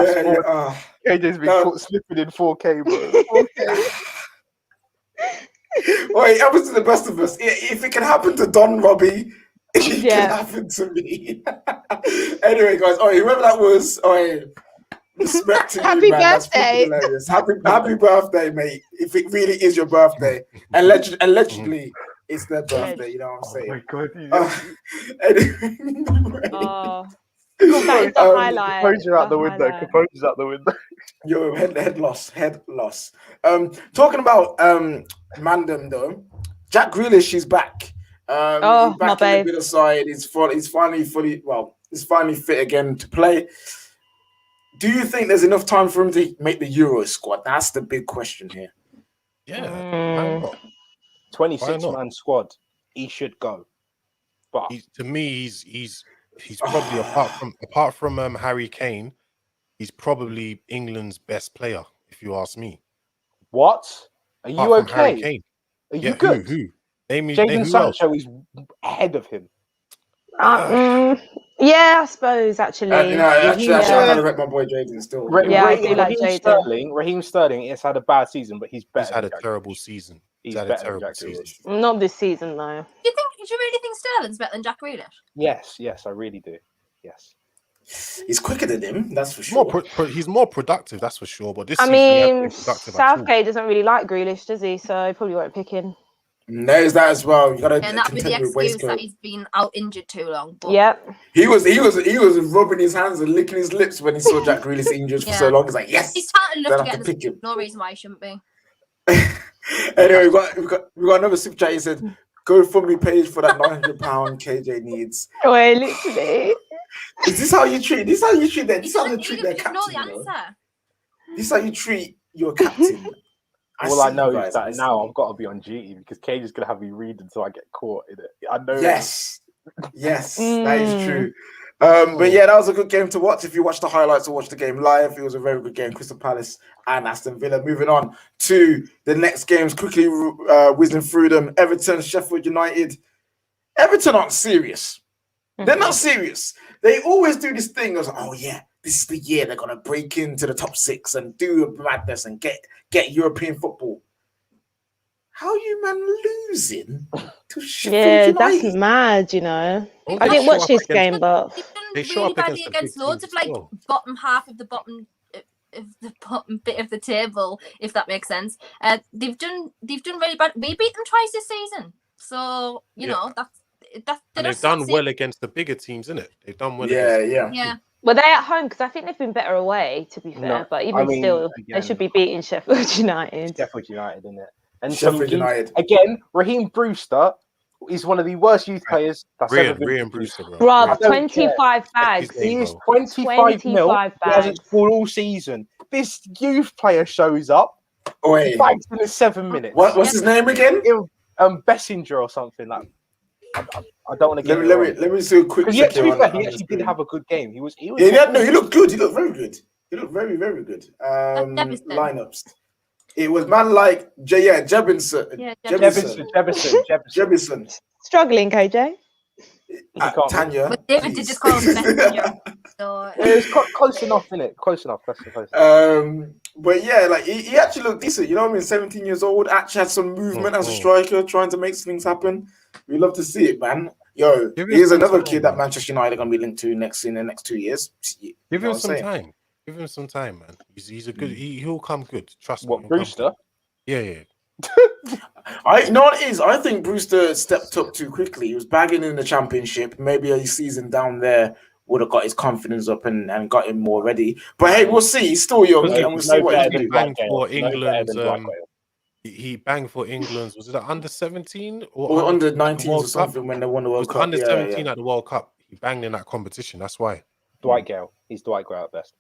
KJ's been caught slipping in 4K, bro. 4K. Wait, it happens to the best of us. If it can happen to Don Robbie, it can happen to me. Anyway, guys, whoever that was, respect to Happy you, man. birthday. That's happy birthday, mate. If it really is your birthday. Allegedly, it's their birthday, you know what I'm saying? Oh my God. That is the highlight. Composure out the window. Composure's out the window. Yo, head loss. Talking about Mandem though, Jack Grealish is back. He's back my babe. in the middle side. He's finally fit again to play. Do you think there's enough time for him to make the Euro squad? That's the big question here. Yeah. 26-man squad. He should go. But To me, he's probably apart from Harry Kane, he's probably England's best player, if you ask me. what? Are you Apart from Harry okay? Kane. Are you Yeah, good? who? Name me Jadon who else? Sancho is ahead of him. Yeah, I suppose actually. Actually, I Yeah. kind of rate my boy Jaden still. Yeah, I do like Jadon. Raheem Sterling has had a bad season, but he's better. He's had than a Jack terrible Grealish. season. He's had a better than terrible Jack season. Grealish. Not this season though. Do you really think Sterling's better than Jack Grealish? Yes, I really do. Yes. He's quicker than him, that's for sure. He's more productive, that's for sure. But this I season, he hasn't mean, been productive at all. Southgate doesn't really like Grealish, does he? So he probably won't pick him. There's that as well. You gotta And that with the contend with excuse waistcoat. that he's been out injured too long. But Yep. He was rubbing his hands and licking his lips when he saw Jack Grealish injured for so long. He's like, yes. he's talented enough Don't to have get to in pick him. the no reason why he shouldn't be. Anyway, we got another super chat. He said, "Go for me page for that £900 KJ needs." Wait, literally. Is this how you treat? This is how you treat them. This is how you treat their You captain. know the You know? answer. This is how you treat your captain. All I see know you is guys, that I see now you. I've got to be on duty because Cage is gonna have me read until I get caught in it. I know. Yes, that is true. But yeah, that was a good game to watch. If you watch the highlights or watch the game live, it was a very good game. Crystal Palace and Aston Villa. Moving on to the next games, quickly whizzing through them. Everton, Sheffield United. Everton aren't serious. They're not serious. They always do this thing of, oh yeah, this is the year they're gonna break into the top 6 and do a madness and get European football. How you man losing to Sheffield Yeah, United? that's mad, you know. They've I done- didn't watch this they've game, done- but they've They done show really up badly against the against big loads of teams like as well. bottom half of the bottom bit of the table, if that makes sense. They've done really bad. We beat them twice this season, so you know that's And they've done well against the bigger teams, innit? They've done well Yeah, against Yeah. were they at home? Because I think they've been better away, to be fair. No, but even I mean, still, again, they should be beating Sheffield United. Sheffield United, isn't it? And Sheffield United. again. Raheem Brewster is one of the worst youth players that's ever been Ryan produced. Brewster, bro. Bruv, I don't 25 bags. His name, He is bro. 25 mil. 25 He hasn't bags. scored all season. This youth player shows up, Wait, bags in the 7 minutes. what's his name again? Bessinger or something like. I don't want to get. Let me do a quick Yeah, check to here be fair, on he the actually screen. did have a good game. He was. He looked good. He looked very good. He looked very, very good. Jebison. Lineups. It was man like Jebison. Yeah, Jebison. Struggling, KJ. Tanya. But David did just call him messenger. So It was close enough, innit? Close enough. That's close. But yeah, like he actually looked decent. You know what I mean? 17 years old, actually had some movement as a striker, trying to make things happen. We love to see it, man. Yo, here's another kid that Manchester United are gonna be linked to in the next 2 years. Give him some time. Give him some time, man. He's a good. He'll come good. Trust me. What, Brewster? Yeah. You know what it is? I think Brewster stepped up too quickly. He was bagging in the Championship. Maybe a season down there would have got his confidence up and got him more ready. But hey, we'll see. He's still young, and we'll see what he He do. banged for England's. He banged for England's. Was it under 17 or under 19s or something when they won the World Cup? Under 17 at the World Cup. He banged in that competition. That's why. Dwight Gale. He's Dwight Gale at best.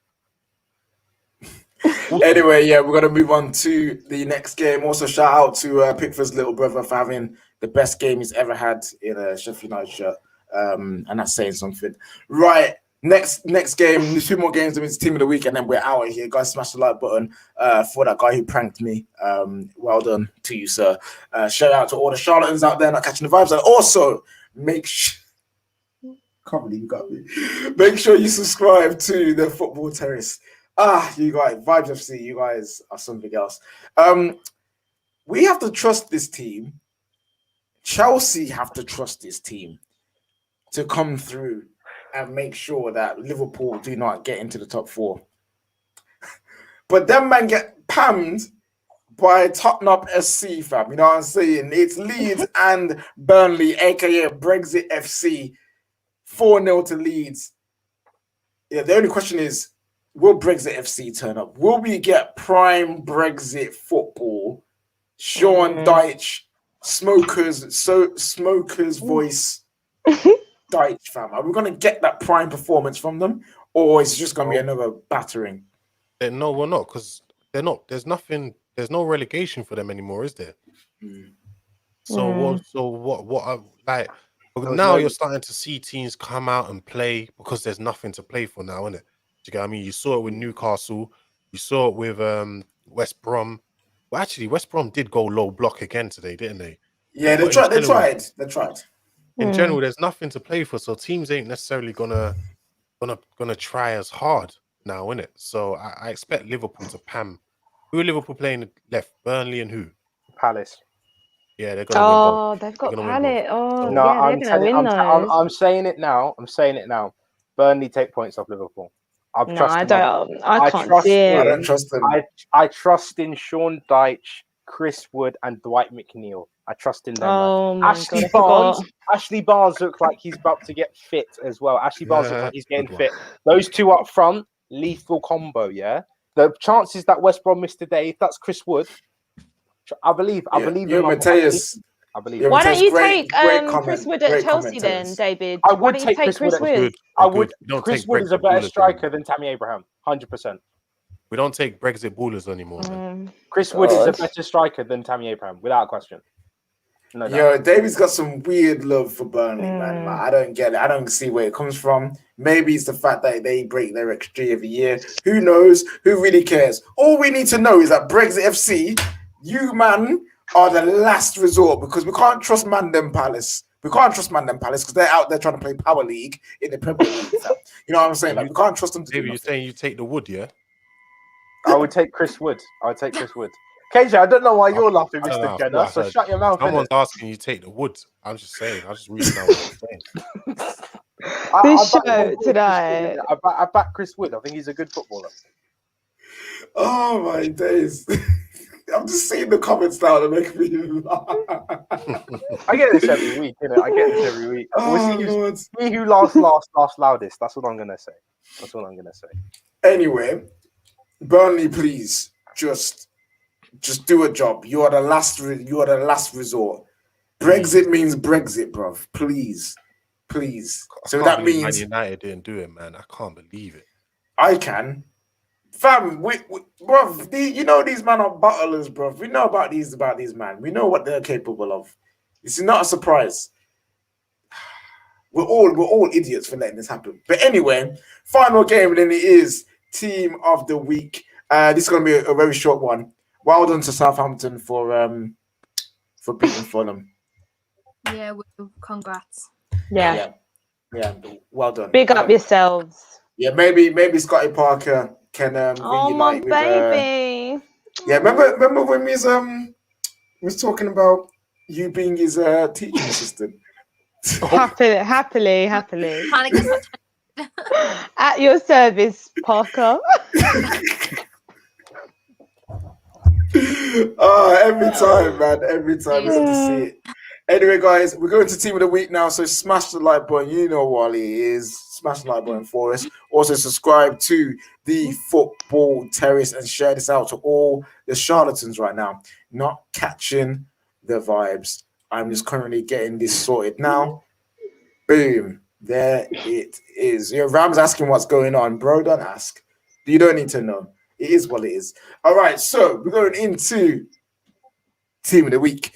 Anyway, yeah, we're gonna move on to the next game. Also, shout out to Pickford's little brother for having the best game he's ever had in a Sheffield United shirt, and that's saying something. Right, next game. 2 more games. It's team of the week, and then we're out of here. Guys, smash the like button for that guy who pranked me. Well done to you, sir. Shout out to all the charlatans out there not catching the vibes, and also make sure. Can't believe you got me. Make sure you subscribe to the Football Terrace. You guys, Vibes FC, you guys are something else. We have to trust this team. Chelsea have to trust this team to come through and make sure that Liverpool do not get into the top 4. But them man get pammed by Tottenham SC, fam. You know what I'm saying? It's Leeds and Burnley, aka Brexit FC, 4-0 to Leeds. Yeah, the only question is, will Brexit FC turn up? Will we get prime Brexit football? Sean Dyche, Smokers voice, Dyche fam. Are we going to get that prime performance from them? Or is it just going to be another battering? No, we're not, because they're not. There's no relegation for them anymore, is there? So what? But was now no- you're starting to see teams come out and play because there's nothing to play for now, isn't it? Do you get what I mean? You saw it with Newcastle, you saw it with West Brom. Well, actually, West Brom did go low block again today, didn't they? Yeah, they But in tried. general- They tried. In general, there's nothing to play for, so teams ain't necessarily gonna try as hard now, innit? So I expect Liverpool to pam. Who are Liverpool playing left? Burnley and who? Palace. Yeah, they're gonna win both. Oh, they've got They're gonna win both. Palace. Oh, So- No, yeah, I'm they're going to win those. I'm saying it now. I'm saying it now. Burnley take points off Liverpool. I No, trust I in don't. I I can't trust see in- I it. don't trust them. I trust in Sean Dyche, Chris Wood, and Dwight McNeil. I trust in them. man. Oh my Ashley god, I forgot. Barnes. Ashley Barnes looks like he's about to get fit as well. Ashley Barnes looks like he's getting Good fit. Those two up front, lethal combo. Yeah. The chances that West Brom missed today, if that's Chris Wood, I believe. I believe Yeah, him. Mateus. I believe. Yeah, him. Why don't you Great- take great Chris comment. Wood at Great Chelsea comment, then, Terrace. David? I Why would don't you take take Chris Chris Wood. Wood? Good. I Good. would. We don't Chris take Wood is a Brexit better ballers striker anymore. than Tammy Abraham. 100%. We don't take Brexit ballers anymore, man. Chris Wood is a God. better striker than Tammy Abraham, without question. No doubt. Yo, David's got some weird love for Burnley, man. Mm. Like, I don't get it. I don't see where it comes from. Maybe it's the fact that they break their XG every year. Who knows? Who really cares? All we need to know is that Brexit FC, you man, are the last resort because we can't trust Mandem Palace. We can't trust Mandem Palace because they're out there trying to play Power League in the Premier League. fam. You know what I'm saying? Like, we can't trust them to do David, you're nothing. saying you take the Wood, yeah? I would take Chris Wood. KJ, I don't know why you're laughing, I don't know, Mr. I Jenner, thought I so heard- shut your mouth. Someone's innit? asking you take the Wood. I'm just saying. I'm just reading out what you're saying. This I back show Chris Wood, tonight. I back Chris Wood. I think he's a good footballer. Oh my days. I'm just seeing the comments now that make me laugh. I get this every week, innit? I get this every week. Oh, We'll see Lord. who laughs loudest. That's what I'm gonna say. Anyway, Burnley, please just do a job. You are the last resort. Brexit means Brexit, bruv. Please. So I that can't believe means Man United didn't do it, man. I can't believe it. I can. Fam, bruv, you know these men are bottlers, bruv. We know about these man. We know what they're capable of. This is not a surprise. We're all idiots for letting this happen. But anyway, final game, and then it is Team of the Week. This is going to be a very short one. Well done to Southampton for beating Fulham. Yeah, congrats. Yeah. Yeah, well done. Big up yourselves. Yeah, maybe Scotty Parker can Oh, my reunite with, baby. yeah, remember when we was talking about you being his teaching assistant? Happily. Trying to get that At your service, Parker. Oh, every time, man. Every time we love to see it. Anyway, guys, we're going to Team of the Week now. So smash the like button. You know what it is. Smash the like button for us. Also, subscribe to the Football Terrace and share this out to all the charlatans right now. Not catching the vibes. I'm just currently getting this sorted now. Boom. There it is. Ram's asking what's going on. Bro, don't ask. You don't need to know. It is what it is. All right, so we're going into Team of the Week.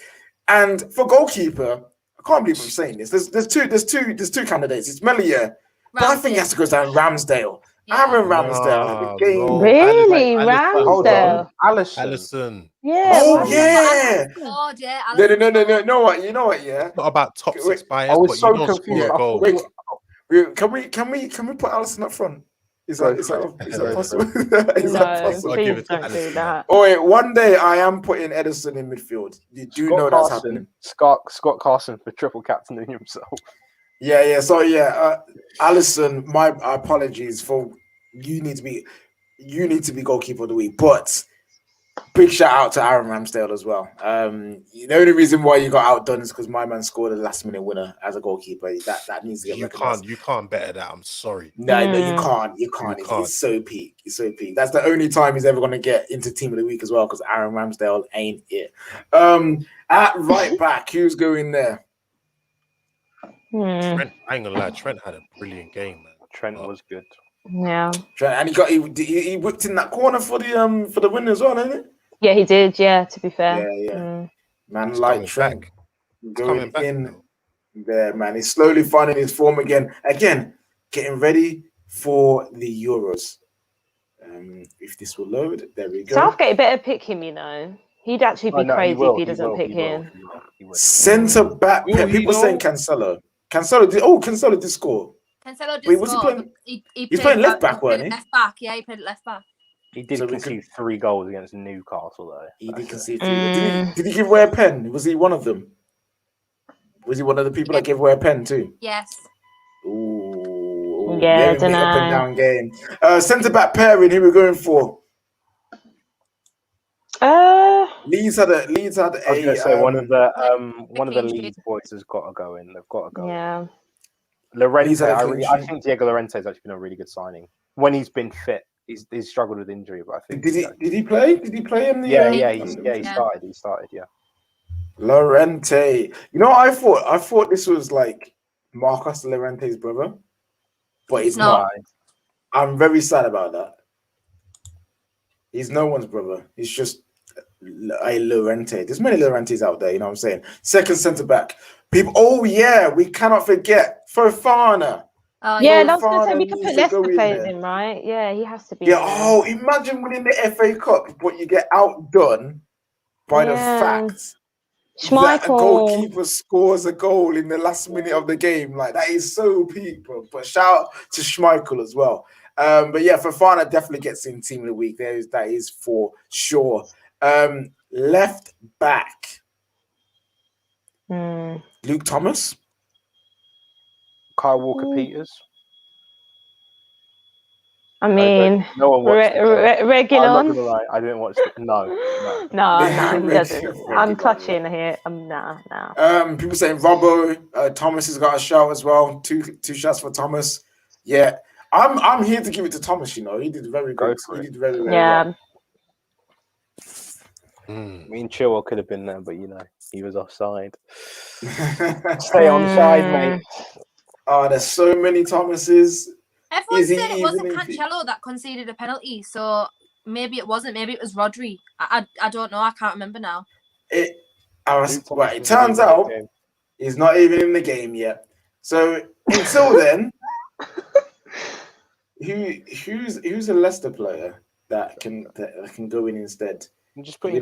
And for goalkeeper, I can't believe I'm saying this. There's two candidates. It's Melia, but I think it has to go down Ramsdale. Aaron Ramsdale. The game. bro. Really? Alisson. Hold Ramsdale? on, Alisson. Alisson. Yeah. Oh, Ramsdale. yeah. Oh, yeah. No. You know what? Yeah. Not about top Wait, six bias, I was but so you don't confused. score a goal. Wait, can we put Alisson up front? Is that possible? Is that No, possible? I'll give please it to don't do Alisson. that. Oh wait, one day I am putting Edison in midfield. You do know that's happening. Scott Carson for triple captaining himself. Yeah. So Alisson, my apologies for you need to be goalkeeper of the week, but big shout out to Aaron Ramsdale as well. The only reason why you got outdone is because my man scored a last minute winner as a goalkeeper. That needs to get recognized. You can't better that. I'm sorry. No, you can't. It's so peak. That's the only time he's ever going to get into Team of the Week as well, because Aaron Ramsdale ain't it. At right back, who's going there? Trent, I ain't gonna lie. Trent had a brilliant game, man. Trent was good. Yeah. And he whipped in that corner for the win as well, didn't Yeah, he did. Yeah, to be fair. Yeah. Man, He's like coming Trent back. going Coming back in. now. there, man. He's slowly finding his form again. Again, getting ready for the Euros. If this will load, there we go. Southgate better pick him, you know. He'd actually be crazy if he doesn't pick him. Centre back. People saying Cancelo. Cancelo did score. Cancelo did Wait, was he score. playing? He He's playing left back, weren't he? Left back, yeah, he played left back. He did concede 3 goals against Newcastle, though. He did concede 3. Did he give away a pen? Was he one of them? Was he one of the people that gave away a pen too? Yes. Ooh. Yeah, I Up and don't know. down game. Centre back pairing. Who we're going for? Leeds had a. I was going to say one of the Leeds boys has got to go in. They've got to go. Yeah. In. Llorente, I think Diego Llorente has actually been a really good signing when he's been fit. He's struggled with injury, but I think Did he play? Did he play in the? He started. He started. Yeah. Llorente. You know, I thought this was like Marcus Llorente's brother, but he's not. I'm very sad about that. He's no one's brother. He's just a Llorente. There's many Llorentes out there, you know what I'm saying? Second centre back. People, we cannot forget Fofana. Oh, Yeah, I was going to say we could needs put to go Leicester in players there. in, right? Yeah, he has to be. Yeah, in there. imagine winning the FA Cup, but you get outdone by the fact that a Schmeichel. goalkeeper scores a goal in the last minute of the game. Like, that is so peak, bro. But shout out to Schmeichel as well. But yeah, Fofana definitely gets in team of the week. That is for sure. Left back. Luke Thomas. Kyle Walker-Peters. I mean, no one watched it. I'm not Reguilon. gonna lie, I didn't watch it. No. No, he doesn't. I'm clutching here. No. People saying Robbo. Thomas has got a shout as well. Two shots for Thomas. Yeah. I'm here to give it to Thomas, you know. He did very good. He did very, very well. I mean, Chilwell could have been there, but you know, he was offside. Stay onside, mate. Oh, there's so many Thomases. Everyone said it wasn't Cancelo that conceded a penalty, so maybe it wasn't. Maybe it was Rodri. I don't know. I can't remember now. It turns out he's not even in the game yet. So until then, who's a Leicester player that can go in instead? Just put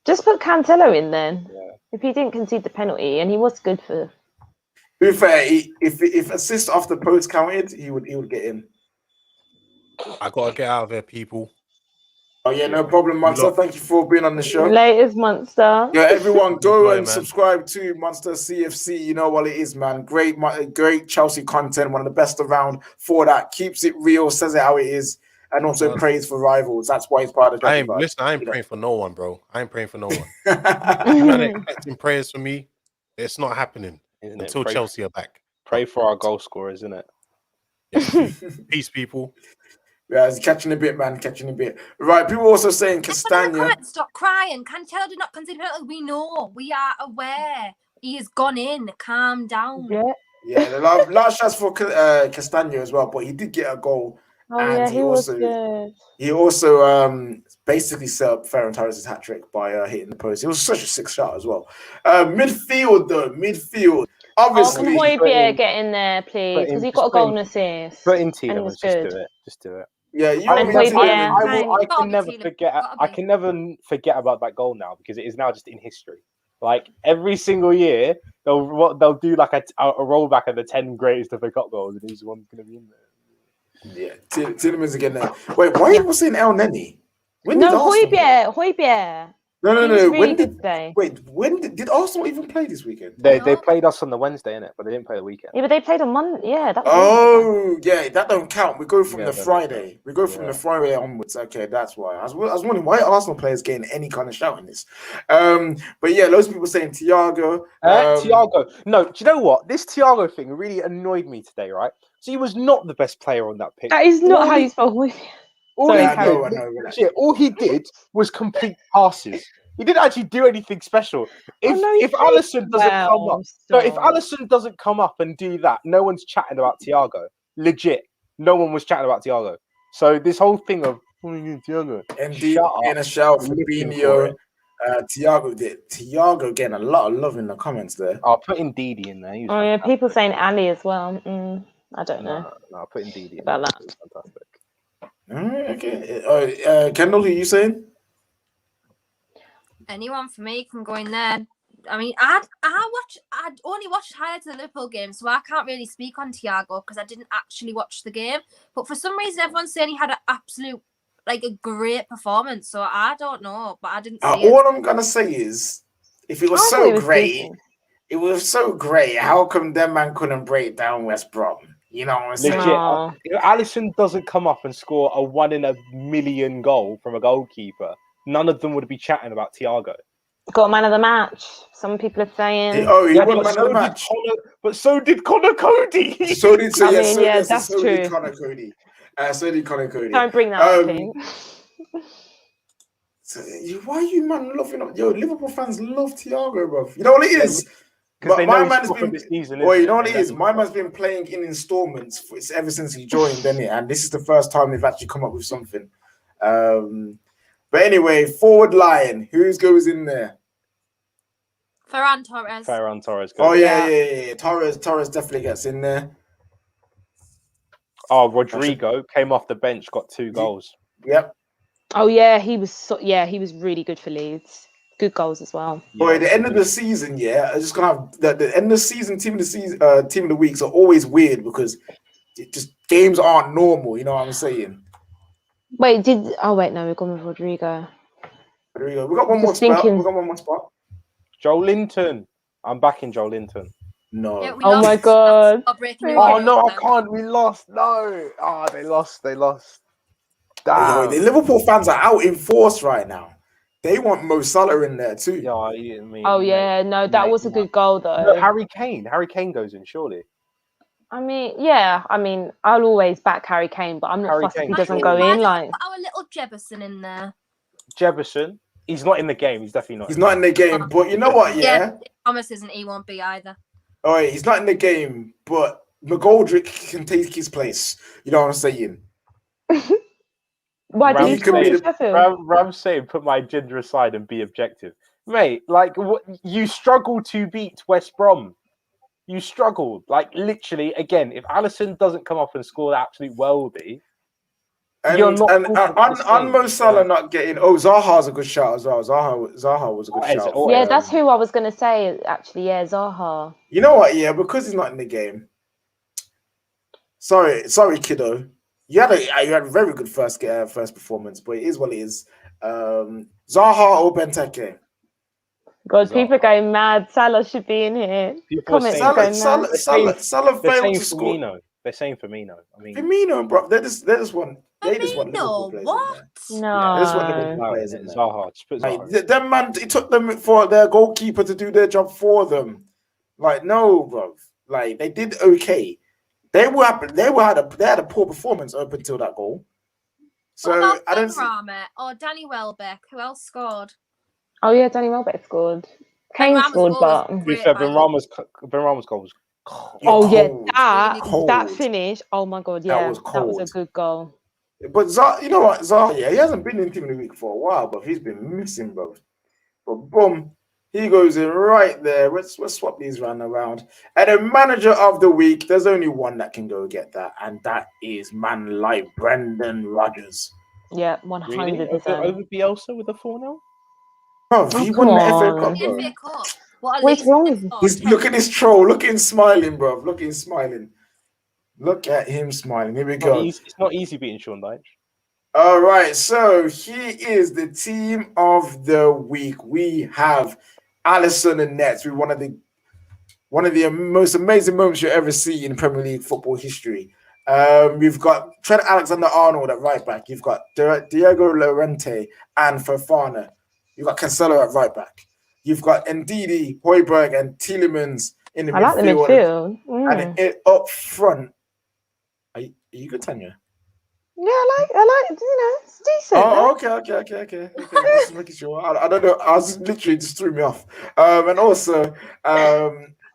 Just put Cancelo in then. Yeah. If he didn't concede the penalty, and he was good for. To be fair, if assist off the post counted, he would get in. I gotta get out of there, people. Oh yeah, no problem, Monster. Thank you for being on the show. Latest Monster. Yeah, everyone, go and subscribe to Monster CFC. You know what it is, man. Great Chelsea content, one of the best around for that. Keeps it real, says it how it is, and also prays for rivals. That's why he's part of the. I ain't praying for no one, bro. I ain't praying for no one. You man expecting prayers for me? It's not happening until Chelsea are back. Pray for our goal scorers, isn't it? Yeah. Peace, people. Yeah, he's catching a bit, man. Catching a bit. Right, people also saying Castagna. Stop crying. Cancelo did not concede penalty. We know. We are aware. He has gone in. Calm down. Yeah, the last shots for Castagna as well, but he did get a goal. Oh yeah, he was good. He also basically set up Ferran Torres' hat trick by hitting the post. It was such a sick shot as well. Midfield though, obviously. Can Hojbjerg get in there, please? Because he got a goal and assist. Put in Tielemans, just do it. Yeah, I can never forget. I can never forget about that goal now because it is now just in history. Like every single year, they'll do like a rollback of the 10 greatest FA Cup goals, and he's the one going to be in there. Yeah, Tielemans again there. Wait, why are you saying El Neni? Hojbjerg. No. Really When did Arsenal even play this weekend? They played us on the Wednesday, innit? But they didn't play the weekend. Yeah, but they played on Monday. Yeah, that. That don't count. We go from the Friday. We go from the Friday onwards. Okay, that's why. I was wondering why Arsenal players getting any kind of shout in this. But yeah, loads of people saying Thiago. Thiago. No, do you know what? This Thiago thing really annoyed me today, right? So he was not the best player on that pitch. That is not how you spell Hojbjerg. All he did was complete passes. He didn't actually do anything special. If Alisson doesn't come up and do that, no one's chatting about Thiago. Legit, no one was chatting about Thiago. So this whole thing of Thiago and a shout for Fabinho. Thiago getting a lot of love in the comments there. I'll put in Didi in there. He was Oh yeah, fantastic. people saying Ali as well. I don't know No, I'll put in Didi about that. He was fantastic. Okay. Kendall, who are you saying? Anyone for me can go in there. I mean, I'd only watched highlights of the Liverpool game, so I can't really speak on Thiago because I didn't actually watch the game. But for some reason, everyone's saying he had an absolute, like, a great performance. So I don't know, but I didn't see it. All I'm gonna say is, if it was I thought so it was great, decent. it was so great. How come them man couldn't break down West Brom? You know what I'm saying? Legit. No. If Alisson doesn't come up and score a 1 in a million goal from a goalkeeper, none of them would be chatting about Thiago. Got man of the match. Some people are saying. He won but man of the match. But so did Connor Cody. So did I mean, yeah, that's so true. did Connor Cody. So did Connor Cody. Don't bring that up, King. So, why you man loving up? Yo, Liverpool fans love Thiago, bro. You know what it is? Because they My know man's he's been. this season. Well, you know what isn't it is? My man's been playing in installments ever since he joined, didn't it? And this is the first time they've actually come up with something. But anyway, forward line. Who goes in there? Ferran Torres. Ferran Torres. Oh yeah. Torres definitely gets in there. Oh, Rodrigo came off the bench, got 2 goals. Yep. Oh yeah, he was really good for Leeds. Good goals as well. Boy, the end of the season, I'm just gonna have the end of the season, team of the weeks are always weird because just games aren't normal. You know what I'm saying? Wait, no, we're going with Rodrigo. There we go. We got one more Just spot. thinking- We got one more spot. Joe Linton. I'm backing Joe Linton. No. Yeah, we Oh lost. my God. Stop breaking your Oh record no, I then. can't. We lost. No. Oh, they lost. Yo, Damn. the Liverpool fans are out in force right now. They want Mo Salah in there too. Yeah, I mean, Oh yeah, no, that was a good goal though. No, Harry Kane. Harry Kane goes in, surely. I mean, I'll always back Harry Kane, but I'm not Harry fussed if he Kane, doesn't sure. go Why in. did Like, we put our little Jefferson in there? Jefferson. He's not in the game. He's definitely not. He's not in the game, but you know what? Yeah. Thomas isn't. He won't be either. All right, he's not in the game, but McGoldrick can take his place. You know what I'm saying? why did he He could score be for the- Sheffield? Ram saying, put my gender aside and be objective. Mate, like, you struggle to beat West Brom. You struggled. Like, literally, again, if Alisson doesn't come up and score the absolute worldie, you're not on Mo Salah not getting. Oh, Zaha's a good shout as well. Zaha was a good shout. Yeah, that's who I was gonna say. Actually, yeah, Zaha. You know what? Yeah, because he's not in the game. Sorry, kiddo. You had a very good first performance, but it is what it is. Zaha or Benteke? God, Zaha. people are going mad. Salah should be in here. People are Comments saying- going mad. Salah they're failed saying to score. Firmino. They're saying Firmino. I mean, Firmino, bro. They just want. They just want Liverpool Firmino, players what? in there. No. They just want Liverpool no, players in there. Zaha. Just put Like, Zaha. them man, it took them for their goalkeeper to do their job for them. Like, no, bro. Like, they did okay. They had a poor performance up until that goal. So What about I don't see. Benrahma or Danny Welbeck? Who else scored? Oh yeah, Danny Welbeck scored. Kane Benrahma's scored, goal but was To be great, fair, by the way. Benrahma's goal was cold. oh yeah, Cold. that Cold. finish. Oh my God, That yeah, was that was a cold. good goal. But you know what, Zaha, yeah, he hasn't been in Team of the Week for a while, but he's been missing, bro. But boom, he goes in right there. Let's swap these around. And the manager of the week, there's only one that can go get that, and that is man like Brendan Rodgers. Yeah, Really? 100%. Over Bielsa with a 4-0? Bro, Oh, he come won the FA on. Cup, The bro. FA Cup. What a What's lazy wrong with record. Look at this troll. Look at him smiling, bro. Look at him smiling. Look at him smiling. Here we go. It's not easy beating Sean Dyche. All right, so here is the team of the week. We have Alisson and Nets with one of the most amazing moments you'll ever see in Premier League football history. We've got Trent Alexander-Arnold at right back. You've got Diego Llorente and Fofana. You've got Cancelo at right back. You've got Ndidi, Højbjerg, and Tielemans in the I like the midfield. And up front, are you good, Tanya? Yeah, I like, it's decent. Oh, okay. Just making sure. I don't know. I was literally just threw me off. And also,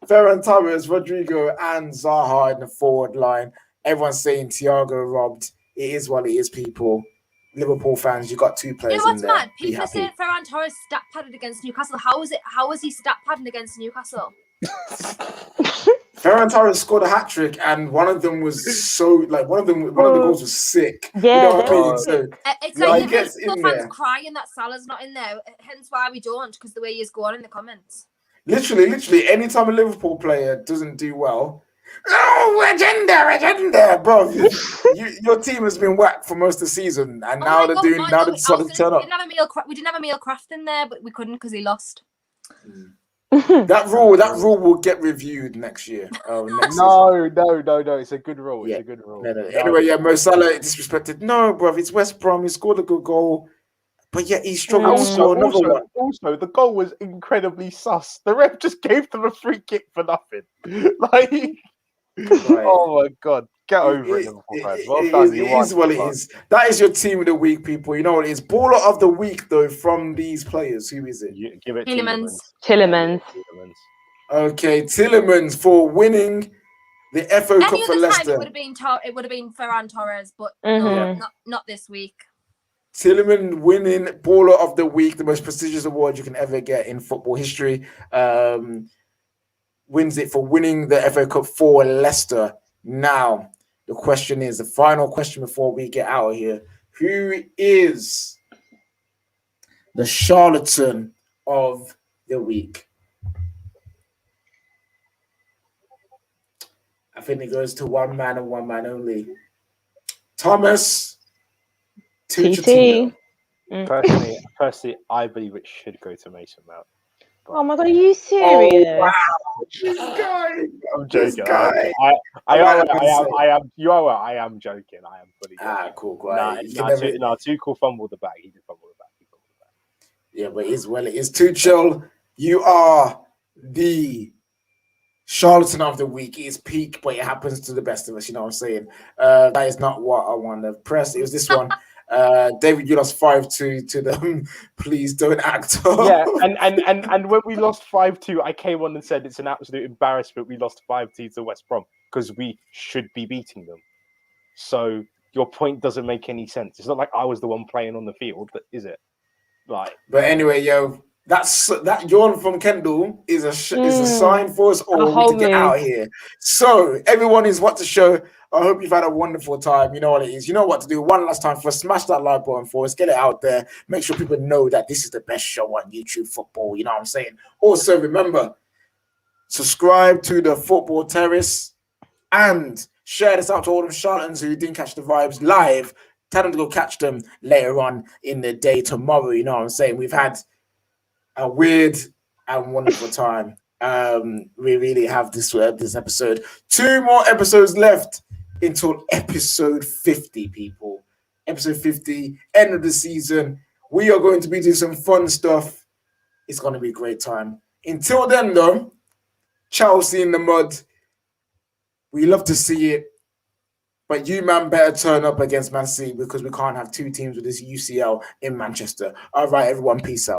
Ferran Torres, Rodrigo, and Zaha in the forward line. Everyone's saying Thiago robbed. It is what it is, people. Liverpool fans, you got 2 You players know what's in there. mad? Be People are happy. saying Ferran Torres stat padded against Newcastle. How is he stat padding against Newcastle? Ferran Torres scored a hat trick, and one of them was one of the goals was sick. Yeah, you know what I they mean? were So It's Yeah, like he the gets Liverpool in fans there. crying that Salah's not in there. Hence why we don't, because the way he's going in the comments. literally, anytime a Liverpool player doesn't do well, oh, agenda, bro. Your team has been whacked for most of the season, and now they're doing. Now they're deciding to turn up. We didn't have Emil Kraft in there, but we couldn't because he lost. That rule will get reviewed next year. Next season. No. It's a good rule. Yeah. It's a good rule. No. Anyway, yeah, Mo Salah disrespected. No, bro, it's West Brom. He scored a good goal, but yet he struggled to score another one. Also, the goal was incredibly sus. The ref just gave them a free kick for nothing. Like, Right. oh my god, get over it, Liverpool fans. Well done. It is what it is. That is your team of the week, people. You know what it is. Baller of the week, though, from these players. Who is it? Give it Tielemans. Tillemans. Okay, Tielemans for winning the FA Cup Any for other time Leicester. it would have been Ferran Torres, but Mhm. no, not this week. Tielemans winning Baller of the Week, the most prestigious award you can ever get in football history. Wins it for winning the FA Cup for Leicester. Now, the question is, the final question before we get out of here. Who is the charlatan of the week? I think it goes to one man and one man only. Thomas TT. Personally, I believe it should go to Mason Mount. Oh my god, are you serious? This guy. I'm This joking. guy. I am. You are. I am joking. I am fully joking. Cool. Tuchel fumbled the bag. He did fumble the bag. Yeah, but it is Tuchel. You are the charlatan of the week. It's peak, but it happens to the best of us. You know what I'm saying? That is not what I want to press. It was this one. David, you lost 5-2 to them. Please don't act up. Yeah, and when we lost 5-2, I came on and said it's an absolute embarrassment. We lost 5-2 to West Brom because we should be beating them. So your point doesn't make any sense. It's not like I was the one playing on the field, but is it? Like, but anyway, yo, that yawn from Kendall is a sign for us all to get out of here. So everyone is what to show. I hope you've had a wonderful time. You know what it is. You know what to do. One last time for us. Smash that like button for us. Get it out there. Make sure people know that this is the best show on YouTube football. You know what I'm saying? Also, remember, subscribe to the Football Terrace and share this out to all them charlatans who didn't catch the vibes live. Tell them to go catch them later on in the day tomorrow. You know what I'm saying? We've had a weird and wonderful time. We really have this episode. 2 more episodes left until episode 50, people. Episode 50, end of the season. We are going to be doing some fun stuff. It's going to be a great time. Until then, though, Chelsea in the mud. We love to see it. But you, man, better turn up against Man City because we can't have 2 teams with this UCL in Manchester. All right, everyone, peace out.